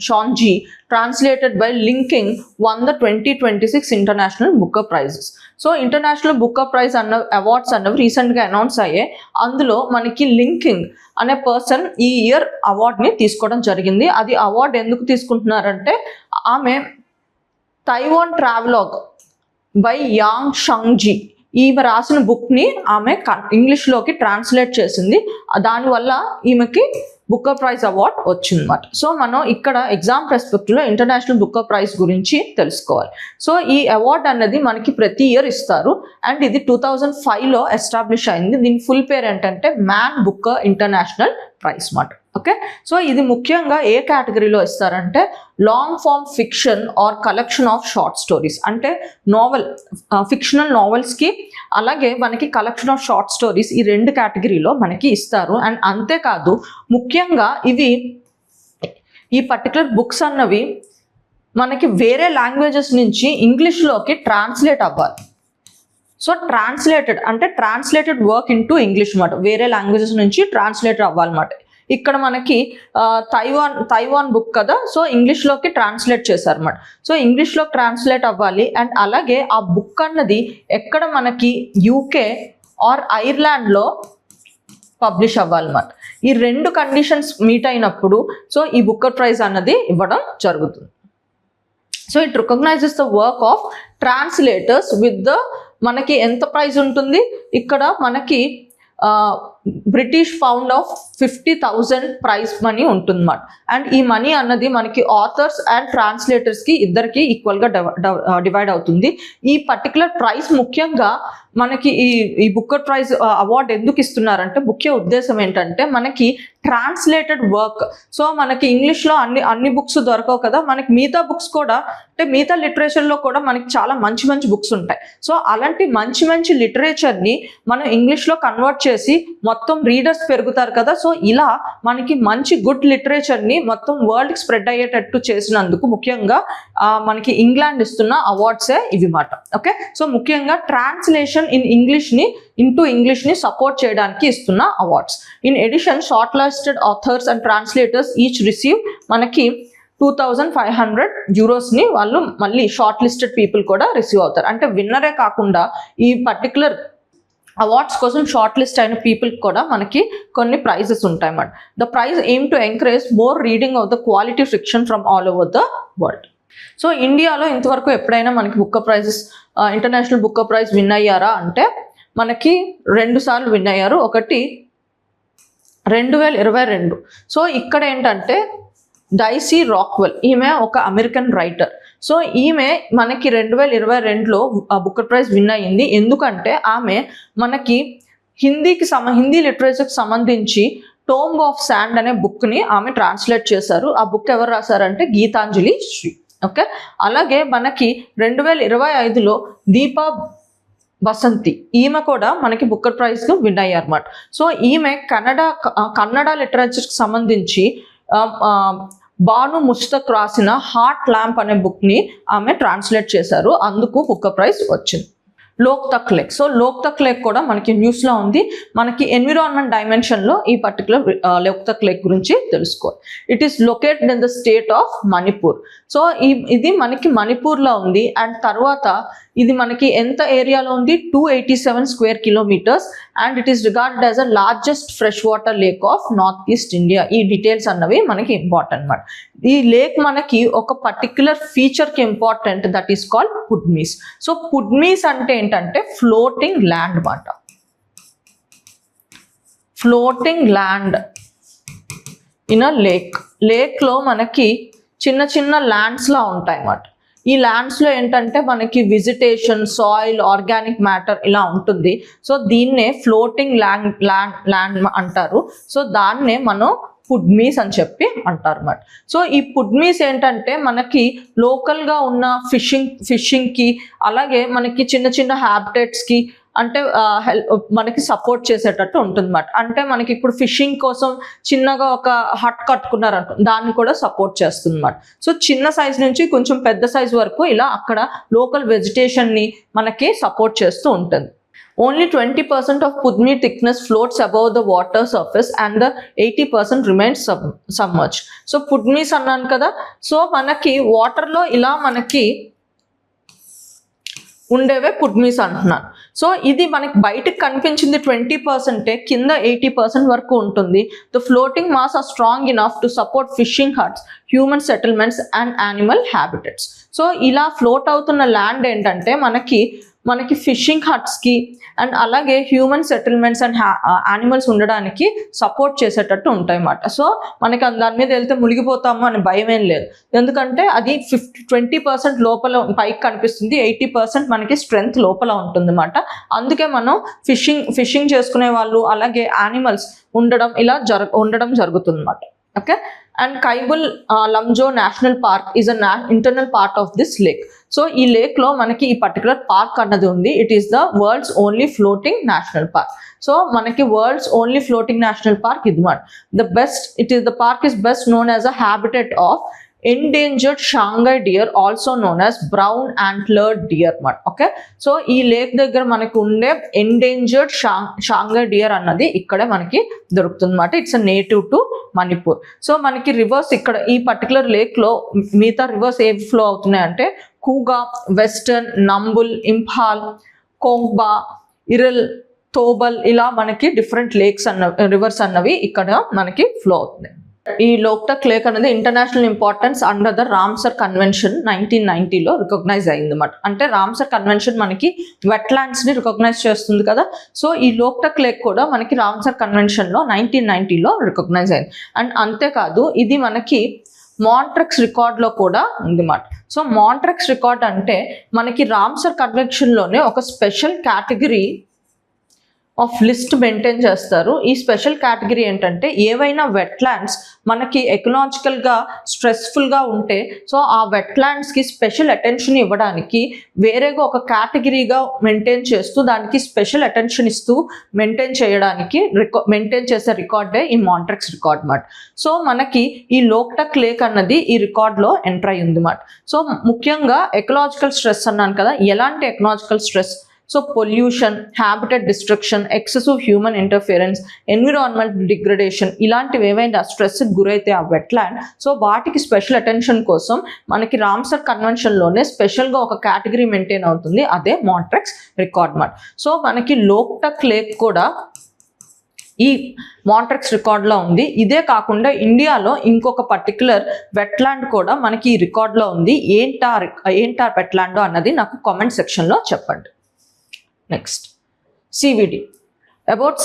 Shuangzi translated by Lin King won the 2026 international Booker prizes. So international Booker praise awards అన్నవి రీసెంట్గా అనౌన్స్ అయ్యాయి. అందులో మనకి లింకింగ్ అనే పర్సన్ ఈ ఇయర్ అవార్డ్ని తీసుకోవడం జరిగింది. అది అవార్డు ఎందుకు తీసుకుంటున్నారంటే ఆమె తైవాన్ ట్రావెలర్ బై యాంగ్ షాంగ్జీ ఈమె రాసిన బుక్ని ఆమె ఇంగ్లీష్లోకి ట్రాన్స్లేట్ చేసింది. దానివల్ల ఈమెకి బుకర్ ప్రైజ్ అవార్డ్ వచ్చిందన్నమాట. సో మనం ఇక్కడ ఎగ్జామ్ పర్స్పెక్టివ్లో ఇంటర్నేషనల్ బుకర్ ప్రైజ్ గురించి తెలుసుకోవాలి. సో ఈ అవార్డ్ అన్నది మనకి ప్రతి ఇయర్ ఇస్తారు. అండ్ ఇది 2005లో ఎస్టాబ్లిష్ అయింది. దీని ఫుల్ పేరు ఏంటంటే మ్యాన్ బుకర్ ఇంటర్నేషనల్ ప్రైజ్ మాట. ఓకే, సో ఇది ముఖ్యంగా ఏ కేటగిరీలో ఇస్తారంటే long form fiction or collection of short stories. అంటే నావెల్, ఫిక్షనల్ నావెల్స్కి అలాగే మనకి కలెక్షన్ ఆఫ్ షార్ట్ స్టోరీస్ ఈ రెండు కేటగిరీలో మనకి ఇస్తారు. అండ్ అంతేకాదు ముఖ్యంగా ఈ పర్టికులర్ బుక్స్ అన్నవి మనకి వేరే లాంగ్వేజెస్ నుంచి ఇంగ్లీష్లోకి ట్రాన్స్లేట్ అవ్వాలి. So translated work into English మాట, వేరే లాంగ్వేజెస్ నుంచి ట్రాన్స్లేట్ అవ్వాలన్నమాట. ఇక్కడ మనకి తైవాన్ బుక్ కదా, సో ఇంగ్లీష్లోకి ట్రాన్స్లేట్ చేశారన్నమాట. సో ఇంగ్లీష్లోకి ట్రాన్స్లేట్ అవ్వాలి. అండ్ అలాగే ఆ బుక్ అన్నది ఎక్కడ మనకి యూకే ఆర్ ఐర్లాండ్లో పబ్లిష్ అవ్వాలన్నమాట. ఈ రెండు కండిషన్స్ మీట్ అయినప్పుడు సో ఈ బుకర్ ప్రైజ్ అన్నది ఇవ్వడం జరుగుతుంది. So it recognises the work of translators with the, మనకి ఎంత ప్రైజ్ ఉంటుంది ఇక్కడ మనకి British pound of 50,000 prize money ఉంటుందన్నమాట. అండ్ ఈ మనీ అన్నది మనకి ఆథర్స్ అండ్ ట్రాన్స్లేటర్స్కి ఇద్దరికి ఈక్వల్గా డివైడ్ అవుతుంది. ఈ పర్టికులర్ ప్రైజ్ ముఖ్యంగా మనకి ఈ బుకర్ ప్రైజ్ అవార్డు ఎందుకు ఇస్తున్నారంటే ముఖ్య ఉద్దేశం ఏంటంటే మనకి ట్రాన్స్లేటెడ్ వర్క్. సో మనకి ఇంగ్లీష్లో అన్ని బుక్స్ దొరకవు కదా, మనకి మిగతా బుక్స్ కూడా అంటే మిగతా లిటరేచర్లో కూడా మనకి చాలా మంచి బుక్స్ ఉంటాయి. సో అలాంటి మంచి లిటరేచర్ని మనం ఇంగ్లీష్లో కన్వర్ట్ చేసి మొత్తం రీడర్స్ పెరుగుతారు కదా. సో ఇలా మనకి మంచి గుడ్ లిటరేచర్ని మొత్తం వరల్డ్కి స్ప్రెడ్ అయ్యేటట్టు చేసినందుకు ముఖ్యంగా మనకి ఇంగ్లాండ్ ఇస్తున్న అవార్డ్సే ఇవి మాట. ఓకే, సో ముఖ్యంగా ట్రాన్స్లేషన్ ఇన్ ఇంగ్లీష్ని సపోర్ట్ చేయడానికి ఇస్తున్న awards. In edition short listed authors and translators each receive మనకి 2,500 యూరోస్ని వాళ్ళు మళ్ళీ షార్ట్ లిస్టెడ్ పీపుల్ కూడా రిసీవ్ అవుతారు. అంటే విన్నరే కాకుండా ఈ పర్టికులర్ అవార్డ్స్ కోసం షార్ట్ లిస్ట్ అయిన పీపుల్కి కూడా మనకి కొన్ని ప్రైజెస్ ఉంటాయి అన్నమాట. The prize aim to encourage more reading of the quality fiction from all over the world. So ఇండియాలో ఇంతవరకు ఎప్పుడైనా మనకి Booker prizes, international Booker prize win అయ్యారా అంటే మనకి 2 సార్లు విన్ అయ్యారు. ఒకటి 2022. సో ఇక్కడ ఏంటంటే డైసీ రాక్వెల్, ఈమె ఒక అమెరికన్ రైటర్. సో ఈమె మనకి 2022లో బుక్కర్ ప్రైజ్ విన్ అయ్యింది. ఎందుకంటే ఆమె మనకి హిందీ లిటరేచర్కి సంబంధించి టోంబ్ ఆఫ్ శాండ్ అనే బుక్ని ఆమె ట్రాన్స్లేట్ చేశారు. ఆ బుక్ ఎవరు రాశారంటే గీతాంజలి శ్రీ. ఓకే, అలాగే మనకి 2025లో దీపా బసంతి, ఈమె కూడా మనకి బుక్కర్ ప్రైజ్కి విన్ అయ్యారు అన్నమాట. సో ఈమె కన్నడ లిటరేచర్కి సంబంధించి బాను ముస్తక్ రాసిన హార్ట్ ల్యాంప్ అనే బుక్ని ఆమె ట్రాన్స్లేట్ చేశారు, అందుకు బుక్కర్ ప్రైజ్ వచ్చింది. Loktak lake. So Loktak lake కూడా మనకి న్యూస్లో ఉంది. మనకి ఎన్విరాన్మెంట్ డైమెన్షన్లో ఈ పర్టికులర్ లోక్తక్ లేక్ గురించి తెలుసుకోవాలి. It is located in the state of Manipur. So ఇది మనకి మణిపూర్లో ఉంది. అండ్ తర్వాత ఇది మనకి ఎంత ఏరియాలో ఉంది, 287 square kilometres. And it is regarded as a largest fresh water lake of north east India. ఈ డీటెయిల్స్ అన్నవి మనకి ఇంపార్టెంట్ అన్నమాట. ఈ లేక్ మనకి ఒక పర్టిక్యులర్ ఫీచర్కి important, that is called phumdis. So phumdis అంటే ఏంటంటే ఫ్లోటింగ్ ల్యాండ్ అన్నమాట. ఫ్లోటింగ్ ల్యాండ్ ఇన్ అ లేక్లో మనకి చిన్న చిన్న ల్యాండ్స్లా ఉంటాయి అన్నమాట. ఈ ల్యాండ్స్లో ఏంటంటే మనకి విజిటేషన్, సాయిల్, ఆర్గానిక్ మ్యాటర్ ఇలా ఉంటుంది. సో దీన్నే ఫ్లోటింగ్ ల్యాండ్ అంటారు. సో దాన్నే మనం పుడ్మీస్ అని చెప్పి అంటారు అన్నమాట. సో ఈ పుడ్మీస్ ఏంటంటే మనకి లోకల్గా ఉన్న ఫిషింగ్కి అలాగే మనకి చిన్న చిన్న హ్యాబిటేట్స్కి అంటే మనకి సపోర్ట్ చేసేటట్టు ఉంటుంది అన్నమాట. అంటే మనకి ఇప్పుడు ఫిషింగ్ కోసం చిన్నగా ఒక హట్ కట్టుకున్నారంట, దాన్ని కూడా సపోర్ట్ చేస్తుంది అన్నమాట. సో చిన్న సైజ్ నుంచి కొంచెం పెద్ద సైజ్ వరకు ఇలా అక్కడ లోకల్ వెజిటేషన్ని మనకి సపోర్ట్ చేస్తూ ఉంటుంది. Only 20% of Pudmi thickness floats above the water surface and the 80% remains submerged. So Pudmis అన్నాను కదా, సో మనకి వాటర్లో ఇలా మనకి ఉండేవే పుడ్మీస్ అంటున్నాను. సో ఇది మనకి బయటకు కనిపించింది 20%, కింద 80% వరకు ఉంటుంది. The floating mass are strong enough to support fishing huts, human settlements and animal habitats. So ఇలా ఫ్లోట్ అవుతున్న ల్యాండ్ ఏంటంటే మనకి ఫిషింగ్ హట్స్కి అండ్ అలాగే హ్యూమన్ సెటిల్మెంట్స్ అండ్ యానిమల్స్ ఉండడానికి సపోర్ట్ చేసేటట్టు ఉంటాయి అన్నమాట. సో మనకి దాని మీద వెళ్తే మునిగిపోతాము అని భయం ఏం లేదు, ఎందుకంటే అది 20% లోపల పైకి కనిపిస్తుంది, 80% మనకి స్ట్రెంగ్త్ లోపల ఉంటుంది అన్నమాట. అందుకే మనం ఫిషింగ్ చేసుకునే వాళ్ళు అలాగే యానిమల్స్ ఉండడం జరుగుతుంది అన్నమాట. Okay, and Keibul Lamjao national park is a internal part of this lake. So ఈ లేక్లో మనకి ఈ పర్టికులర్ పార్క్ అన్నది ఉంది. It is the world's only floating national park. So మనకి world's only floating national park ఇది మాట. The park is best known as a habitat of endangered Shanghai deer, also known as brown antlered deer. Okay, so ఈ lake దగ్గర మనకు ఉండే endangered Shanghai dear అన్నది ఇక్కడే మనకి దొరుకుతుంది అన్నమాట. It's a native to Manipur. So మనకి రివర్స్ ఇక్కడ ఈ పర్టికులర్ లేక్లో మిగతా రివర్స్ ఏవి ఫ్లో అవుతున్నాయి అంటే కూగా, వెస్టర్న్, నంబుల్, ఇంఫాల్, కోంగ్బా, ఇరల్, తోబల్ ఇలా మనకి డిఫరెంట్ లేక్స్ రివర్స్ అన్నవి ఇక్కడ మనకి ఫ్లో అవుతున్నాయి. ఈ లోక్తక్ లేక్ అనేది international importance under the Ramsar convention 1990లో రికగ్నైజ్ అయింది అన్నమాట. అంటే రామ్సర్ కన్వెన్షన్ మనకి వెట్లాండ్స్ని రికగ్నైజ్ చేస్తుంది కదా. సో ఈ లోక్తక్ లేక్ కూడా మనకి రామ్సర్ కన్వెన్షన్లో 1990లో రికగ్నైజ్ అయింది. అండ్ అంతేకాదు ఇది మనకి మాంట్రెక్స్ రికార్డ్లో కూడా ఉంది అన్నమాట. సో మాంట్రెక్స్ రికార్డ్ అంటే మనకి రామ్సర్ కన్వెన్షన్లోనే ఒక special category of list maintain చేస్తారు. ఈ స్పెషల్ కేటగిరీ ఏంటంటే ఏవైనా వెట్లాండ్స్ మనకి ఎకలాజికల్గా స్ట్రెస్ఫుల్గా ఉంటే సో ఆ వెట్లాండ్స్కి స్పెషల్ అటెన్షన్ ఇవ్వడానికి వేరేగా ఒక కేటగిరీగా మెయింటైన్ చేస్తూ దానికి స్పెషల్ అటెన్షన్ ఇస్తూ మెయింటైన్ చేసే రికార్డే ఈ మాంట్రెక్స్ రికార్డ్ మాట. సో మనకి ఈ లోక్తక్ లేక్ అన్నది ఈ రికార్డ్లో ఎంటర్ అయ్యింది మాట. సో ముఖ్యంగా ఎకలాజికల్ స్ట్రెస్ అన్నాను కదా, ఎలాంటి ecological stress? So pollution, habitat destruction, excessive human interference, environment degradation ఇలాంటివి ఏవైనా స్ట్రెస్కి గురైతే ఆ వెట్లాండ్, సో వాటికి స్పెషల్ అటెన్షన్ కోసం మనకి రామ్సర్ కన్వెన్షన్లోనే స్పెషల్గా ఒక కేటగిరీ మెయింటైన్ అవుతుంది, అదే మాంట్రెక్స్ రికార్డ్ మాట. సో మనకి లోక్టక్ లేక్ కూడా ఈ మాంట్రెక్స్ రికార్డ్లో ఉంది. ఇదే కాకుండా ఇండియాలో ఇంకొక పర్టికులర్ వెట్లాండ్ కూడా మనకి ఈ రికార్డ్లో ఉంది. ఏంటా వెట్లాండ్ అన్నది నాకు కామెంట్ సెక్షన్లో చెప్పండి. Next CVD. About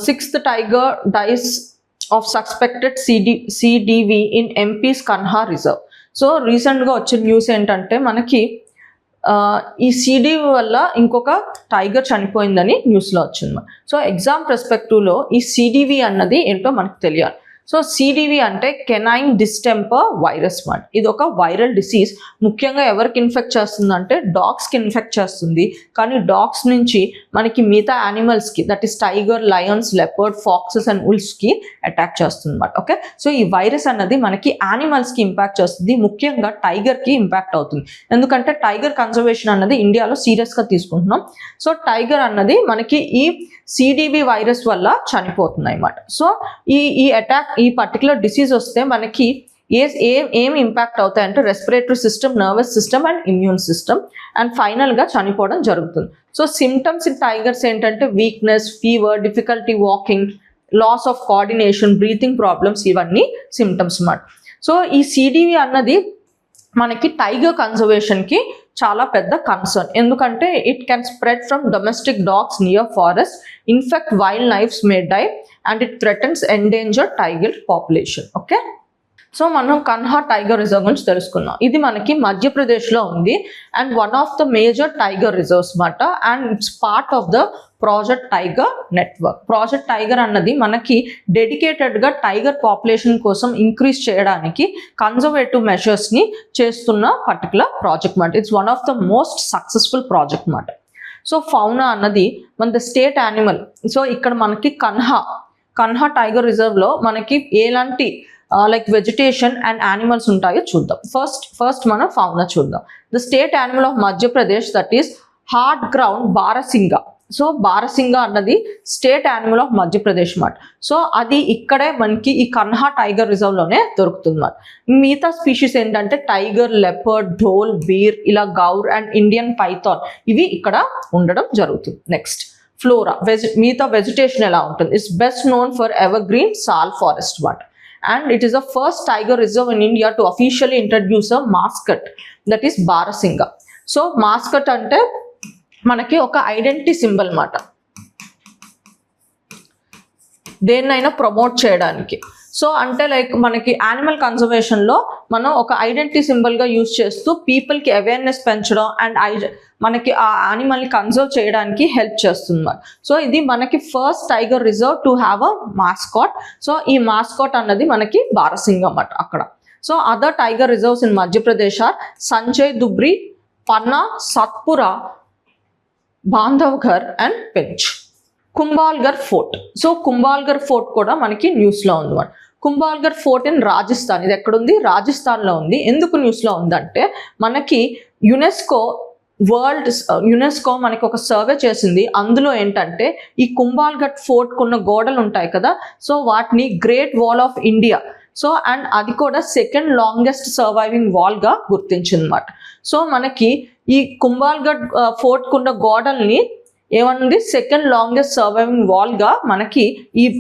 sixth tiger dies of suspected CDV in MP's Kanha Reserve. So రీసెంట్గా వచ్చిన న్యూస్ ఏంటంటే మనకి ఈ CDV వల్ల ఇంకొక టైగర్ చనిపోయిందని న్యూస్లో వచ్చింది. సో ఎగ్జామ్ పర్స్పెక్టివ్లో ఈ CDV అన్నది ఏంటో మనకు తెలియాలి. సో CDV అంటే కెనైన్ డిస్టెంపర్ వైరస్ మాట. ఇది ఒక వైరల్ డిసీజ్. ముఖ్యంగా ఎవరికి ఇన్ఫెక్ట్ చేస్తుందంటే డాగ్స్కి ఇన్ఫెక్ట్ చేస్తుంది. కానీ డాగ్స్ నుంచి మనకి మిగతా యానిమల్స్కి, that is tiger, lions, leopard, foxes and ఉల్ఫ్స్కి అటాక్ చేస్తుంది అనమాట. ఓకే, సో ఈ వైరస్ అన్నది మనకి యానిమల్స్కి ఇంపాక్ట్ చేస్తుంది, ముఖ్యంగా టైగర్కి ఇంపాక్ట్ అవుతుంది. ఎందుకంటే టైగర్ కన్జర్వేషన్ అన్నది ఇండియాలో సీరియస్గా తీసుకుంటున్నాం. సో టైగర్ అన్నది మనకి ఈ CDV వైరస్ వల్ల చనిపోతుంది అన్నమాట. సో ఈ అటాక్, ఈ పర్టికులర్ డిసీజ్ వస్తే మనకి ఏం ఇంపాక్ట్ అవుతాయంటే respiratory system, nervous system and immune system, and ఫైనల్గా చనిపోవడం జరుగుతుంది. సో సిమ్టమ్స్ ఇన్ టైగర్స్ ఏంటంటే weakness, fever, difficulty walking, loss of coordination, breathing problems, ఇవన్నీ సిమ్టమ్స్ అన్నమాట. సో ఈ CDV అన్నది మనకి టైగర్ కన్జర్వేషన్కి చాలా పెద్ద కన్సర్న్. ఎందుకంటే it can spread from domestic dogs near forest, infect wild lifes may die and it threatens endangered tiger population. Okay, so మనం Kanha tiger reserve గురించి తెలుసుకున్నాం. ఇది మనకి మధ్యప్రదేశ్లో ఉంది and one of the major tiger reserves మాట. And it's part of the project tiger network. Project tiger అన్నది మనకి డెడికేటెడ్గా టైగర్ పాపులేషన్ కోసం ఇంక్రీజ్ చేయడానికి కన్జర్వేటివ్ మెషర్స్ని చేస్తున్న పర్టికులర్ ప్రాజెక్ట్ మాట. It's one of the most successful project మాట. సో ఫౌనా అన్నది మన స్టేట్ యానిమల్. సో ఇక్కడ మనకి కన్హా టైగర్ రిజర్వ్లో మనకి ఎలాంటి లైక్ వెజిటేషన్ అండ్ యానిమల్స్ ఉంటాయో చూద్దాం. ఫస్ట్ మనం ఫౌనా చూద్దాం. The state animal of Madhya Pradesh, that is hard ground barasingha. So barasingha అన్నది స్టేట్ యానిమల్ ఆఫ్ మధ్యప్రదేశ్ మాట. సో అది ఇక్కడే మనకి ఈ కన్హా టైగర్ రిజర్వ్లోనే దొరుకుతుంది మాట. మిగతా స్పీషీస్ ఏంటంటే టైగర్, లెపర్డ్, ఢోల్, బీర్, ఇలా గౌర్ అండ్ ఇండియన్ పైథాన్, ఇవి ఇక్కడ ఉండడం జరుగుతుంది. నెక్స్ట్ ఫ్లోరా, మిగతా వెజిటేషన్ ఎలా ఉంటుంది? It's best known for evergreen సాల్ ఫారెస్ట్ మాట. And it is the first tiger reserve in India to officially introduce a mascot, that is Barasinga. So mascot ante manaki oka identity symbol మాట, దేన్నైనా promote చేయడానికి. So అంటే like మనకి animal కన్జర్వేషన్లో మనం ఒక identity సింబల్గా use చేస్తూ పీపుల్కి అవేర్నెస్ పెంచడం అండ్ మనకి ఆ యానిమల్ని కన్జర్వ్ చేయడానికి హెల్ప్ చేస్తుంది. సో ఇది మనకి first tiger reserve to have a mascot. So ఈ మాస్కాట్ అన్నది మనకి బారసింగ్ అన్నమాట అక్కడ. So other tiger reserves in Madhya Pradesh are Sanjay Dubri, Panna, Satpura, Bandhavgarh and Pench. Kumbhalgarh fort. So Kumbhalgarh fort కూడా మనకి న్యూస్లో ఉందన్నమాట. Kumbhalgarh fort in Rajasthan. ఇది ఎక్కడుంది? రాజస్థాన్లో ఉంది. ఎందుకు న్యూస్లో ఉందంటే మనకి యునెస్కో మనకి ఒక సర్వే చేసింది. అందులో ఏంటంటే ఈ కుంభాల్గర్ ఫోర్ట్ కున్న గోడలు ఉంటాయి కదా, సో వాటిని great wall of India, so and అది కూడా సెకండ్ లాంగెస్ట్ సర్వైవింగ్ వాల్గా గుర్తించిందన్నమాట. సో మనకి ఈ కుంభాల్గర్ ఫోర్ట్ కున్న గోడల్ని ఏమన్నది సెకండ్ లాంగెస్ట్ సర్వైవింగ్ వాల్గా మనకి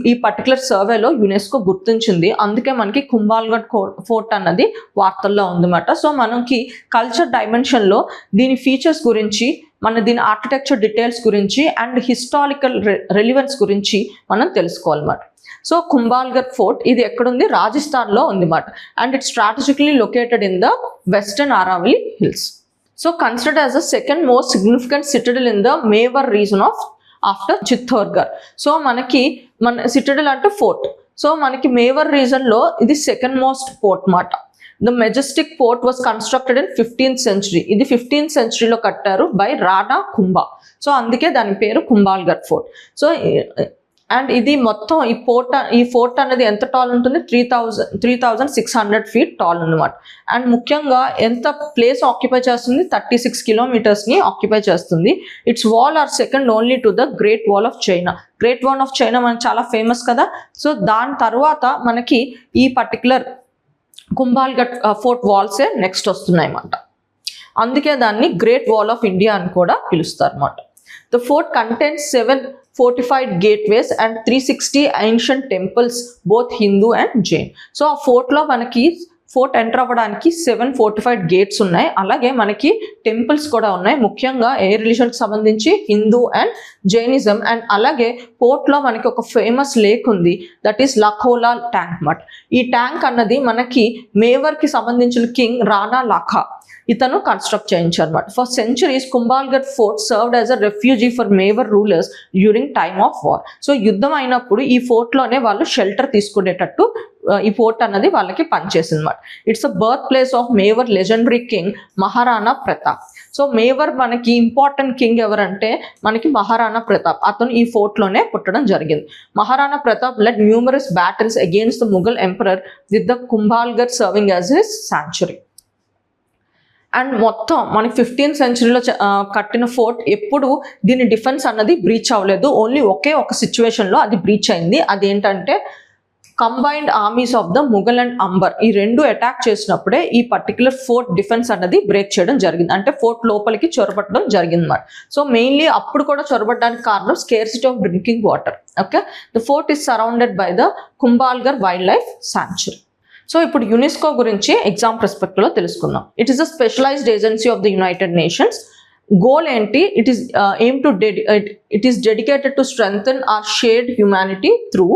ఈ పర్టికులర్ సర్వేలో యునెస్కో గుర్తించింది. అందుకే మనకి కుంభాల్గర్ ఫోర్ట్ అన్నది వార్తల్లో ఉందన్నమాట. సో మనకి కల్చర్ డైమెన్షన్లో దీని ఫీచర్స్ గురించి, దీని ఆర్కిటెక్చర్ డీటెయిల్స్ గురించి అండ్ హిస్టారికల్ రెలివెన్స్ గురించి మనం తెలుసుకోవాలన్నమాట. సో కుంభాల్గర్ ఫోర్ట్ ఇది ఎక్కడుంది? రాజస్థాన్లో ఉందన్నమాట. And it's strategically located in the western Aravalli hills. So considered as the second most significant citadel in the Mewar region after Chittorgarh. So మనకి citadel అంటే fort. So మనకి మేవర్ రీజన్లో ఇది సెకండ్ మోస్ట్ పోర్ట్ మాట. The majestic fort was constructed in 15th century. ఇది 15th centuryలో కట్టారు by Rana Kumbh. So అందుకే దాని పేరు కుంభాల్గర్ ఫోర్ట్. సో అండ్ ఇది మొత్తం ఈ ఫోర్ట్ అనేది ఎంత టాల్ ఉంటుంది, 3600 feet టాల్ అనమాట. అండ్ ముఖ్యంగా ఎంత ప్లేస్ ఆక్యుపై చేస్తుంది, 36 kilometers-ని ఆక్యుపై చేస్తుంది. It's wall or second only to the great wall of China. Great wall of China మనకి చాలా ఫేమస్ కదా. సో దాని తర్వాత మనకి ఈ పర్టికులర్ కుంభాల్గఢ్ ఫోర్ట్ వాల్సే నెక్స్ట్ వస్తున్నాయి అన్నమాట. అందుకే దాన్ని గ్రేట్ వాల్ ఆఫ్ ఇండియా అని కూడా పిలుస్తారు అన్నమాట. The fort contains 7 fortified gateways and 360 ancient temples, both Hindu and Jain. So ఆ ఫోర్ట్లో మనకి ఫోర్ట్ ఎంటర్ అవ్వడానికి 7 fortified గేట్స్ ఉన్నాయి. అలాగే మనకి టెంపుల్స్ కూడా ఉన్నాయి, ముఖ్యంగా ఏ రిలీజన్కి సంబంధించి హిందూ అండ్ జైనిజం. అండ్ అలాగే పోర్ట్లో మనకి ఒక ఫేమస్ లేక్ ఉంది, దట్ ఈస్ లఖోలా ట్యాంక్ మట్. ఈ ట్యాంక్ అన్నది మనకి మేవర్కి సంబంధించిన కింగ్ రాణా లాఖా ఇతను కన్స్ట్రక్ట్ చేయించారు అనమాట. For centuries Kumbhalgarh fort served as a refugee for Mewar rulers during time of war. So యుద్ధం అయినప్పుడు ఈ ఫోర్ట్లోనే వాళ్ళు షెల్టర్ తీసుకునేటట్టు ఈ ఫోర్ట్ అన్నది వాళ్ళకి పనిచేసింది అనమాట. It's a birth place of Mewar legendary king Maharana Pratap. So Mewar మనకి ఇంపార్టెంట్ కింగ్ ఎవరంటే మనకి మహారాణా ప్రతాప్. అతను ఈ ఫోర్ట్లోనే పుట్టడం జరిగింది. Maharana Pratap led numerous battles against the Mughal emperor with the Kumbhalgarh serving as his sanctuary. And మొత్తం మనకి 15th century కట్టిన ఫోర్ట్ ఎప్పుడు దీని డిఫెన్స్ అన్నది బ్రీచ్ అవ్వలేదు. ఓన్లీ ఒక సిచ్యువేషన్లో అది బ్రీచ్ అయింది. అదేంటంటే combined armies of the Mughal and Amber ఈ రెండు అటాక్ చేసినప్పుడే ఈ పర్టికులర్ ఫోర్ట్ డిఫెన్స్ అన్నది బ్రేక్ చేయడం జరిగింది. అంటే ఫోర్ట్ లోపలికి చొరబట్టడం జరిగింది అన్నమాట. సో మెయిన్లీ అప్పుడు కూడా చొరబట్టడానికి కారణం scarcity of drinking water. Okay, the fort is surrounded by the Kumbhalgarh wildlife sanctuary. So ఇప్పుడు యునెస్కో గురించి ఎగ్జామ్ పర్స్పెక్టివ్లో తెలుసుకుందాం. It is a specialised agency of the United Nations. Goal ఏంటి, it is dedicated to strengthen our shared humanity through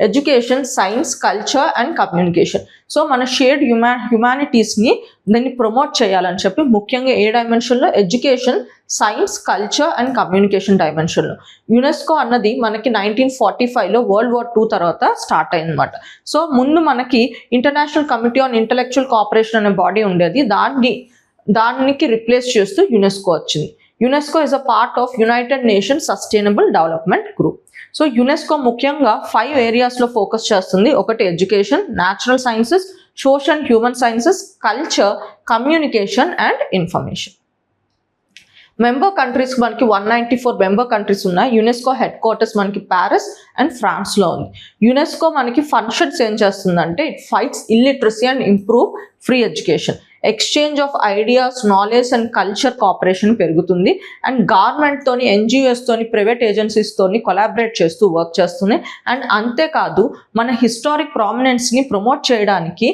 education, science, culture and communication. So మన shared హ్యుమానిటీస్ని దాన్ని promote చేయాలని చెప్పి ముఖ్యంగా ఏ డైమెన్షన్లో, education, science, culture and communication డైమెన్షన్లో. యునెస్కో అన్నది మనకి 1945లో World War II తర్వాత స్టార్ట్ అయిందన్నమాట. సో ముందు మనకి international committee on intellectual cooperation అనే బాడీ ఉండేది, దానికి రిప్లేస్ చేస్తూ యునెస్కో వచ్చింది. UNESCO is a part of United nations sustainable development group. So UNESCO ముఖ్యంగా 5 ఏరియాస్లో ఫోకస్ చేస్తుంది. ఒకటి education, natural sciences, social human sciences, culture, communication and information. Member countries మనకి 194 మెంబర్ కంట్రీస్ ఉన్నాయి. యునెస్కో హెడ్ క్వార్టర్స్ మనకి Paris and ఫ్రాన్స్లో ఉంది. UNESCO మనకి ఫంక్షన్స్ ఏం చేస్తుందంటే it fights illiteracy and improve free education. Exchange of ideas, knowledge and culture cooperation పెరుగుతుంది. And గవర్నమెంట్తోని, ఎన్జిఓస్తోని, private ఏజెన్సీస్తోని collaborate చేస్తూ వర్క్ చేస్తుంది. అండ్ అంతేకాదు మన హిస్టారిక్ ప్రామినెన్స్ని ప్రమోట్ చేయడానికి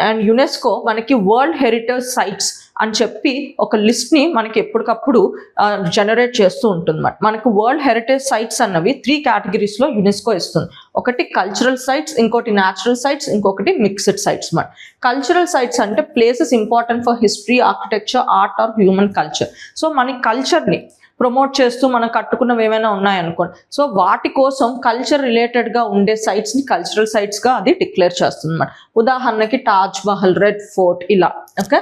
అండ్ యునెస్కో మనకి వరల్డ్ హెరిటేజ్ సైట్స్ అని చెప్పి ఒక లిస్ట్ని మనకి ఎప్పటికప్పుడు జనరేట్ చేస్తూ ఉంటుంది. మనకు వరల్డ్ హెరిటేజ్ సైట్స్ అన్నవి 3 కేటగిరీస్లో యునెస్కో ఇస్తుంది. ఒకటి కల్చరల్ సైట్స్, ఇంకోటి న్యాచురల్ సైట్స్, ఇంకొకటి మిక్స్డ్ సైట్స్. కల్చరల్ సైట్స్ అంటే places important for history, architecture, art or human culture. So మన కల్చర్ని ప్రమోట్ చేస్తూ మనం కట్టుకున్నవి ఏమైనా ఉన్నాయనుకోండి, సో వాటి కోసం కల్చర్ రిలేటెడ్గా ఉండే సైట్స్ని కల్చరల్ సైట్స్గా అది డిక్లేర్ చేస్తుంది అన్నమాట. ఉదాహరణకి తాజ్ మహల్, రెడ్ ఫోర్ట్ ఇలా. ఓకే,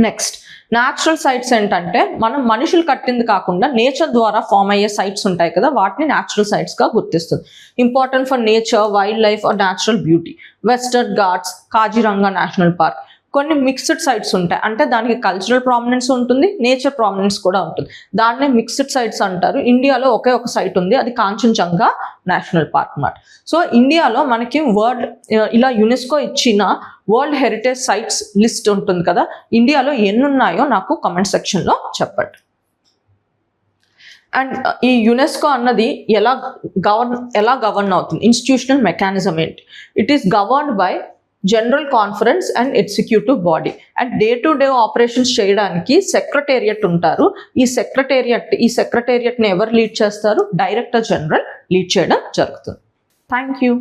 నెక్స్ట్ న్యాచురల్ సైట్స్ ఏంటంటే మనం మనుషులు కట్టింది కాకుండా నేచర్ ద్వారా ఫామ్ అయ్యే సైట్స్ ఉంటాయి కదా, వాటిని న్యాచురల్ సైట్స్గా గుర్తిస్తుంది. Important for nature, wild life or natural beauty. Western Ghats, Kaziranga national park. కొన్ని మిక్స్డ్ సైట్స్ ఉంటాయి, అంటే దానికి కల్చరల్ ప్రామినెన్స్ ఉంటుంది, నేచర్ ప్రామినెన్స్ కూడా ఉంటుంది. దాన్నే మిక్స్డ్ సైట్స్ అంటారు. ఇండియాలో ఒక సైట్ ఉంది, అది కాంచన్జంగా నేషనల్ పార్క్ అన్నమాట. సో ఇండియాలో మనకి ఇలా యునెస్కో ఇచ్చిన వరల్డ్ హెరిటేజ్ సైట్స్ లిస్ట్ ఉంటుంది కదా, ఇండియాలో ఎన్ని ఉన్నాయో నాకు కామెంట్ సెక్షన్లో చెప్పండి. అండ్ ఈ యునెస్కో అన్నది ఎలా గవర్న్ అవుతుంది, ఇన్స్టిట్యూషనల్ మెకానిజం ఏంటి? It is governed by general conference and executive body. And day operations చేయడానికి సెక్రటేరియట్ ఉంటారు. ఈ సెక్రటేరియట్ని ఎవరు లీడ్ చేస్తారు? డైరెక్టర్ జనరల్ లీడ్ చేయడం జరుగుతుంది. Thank you.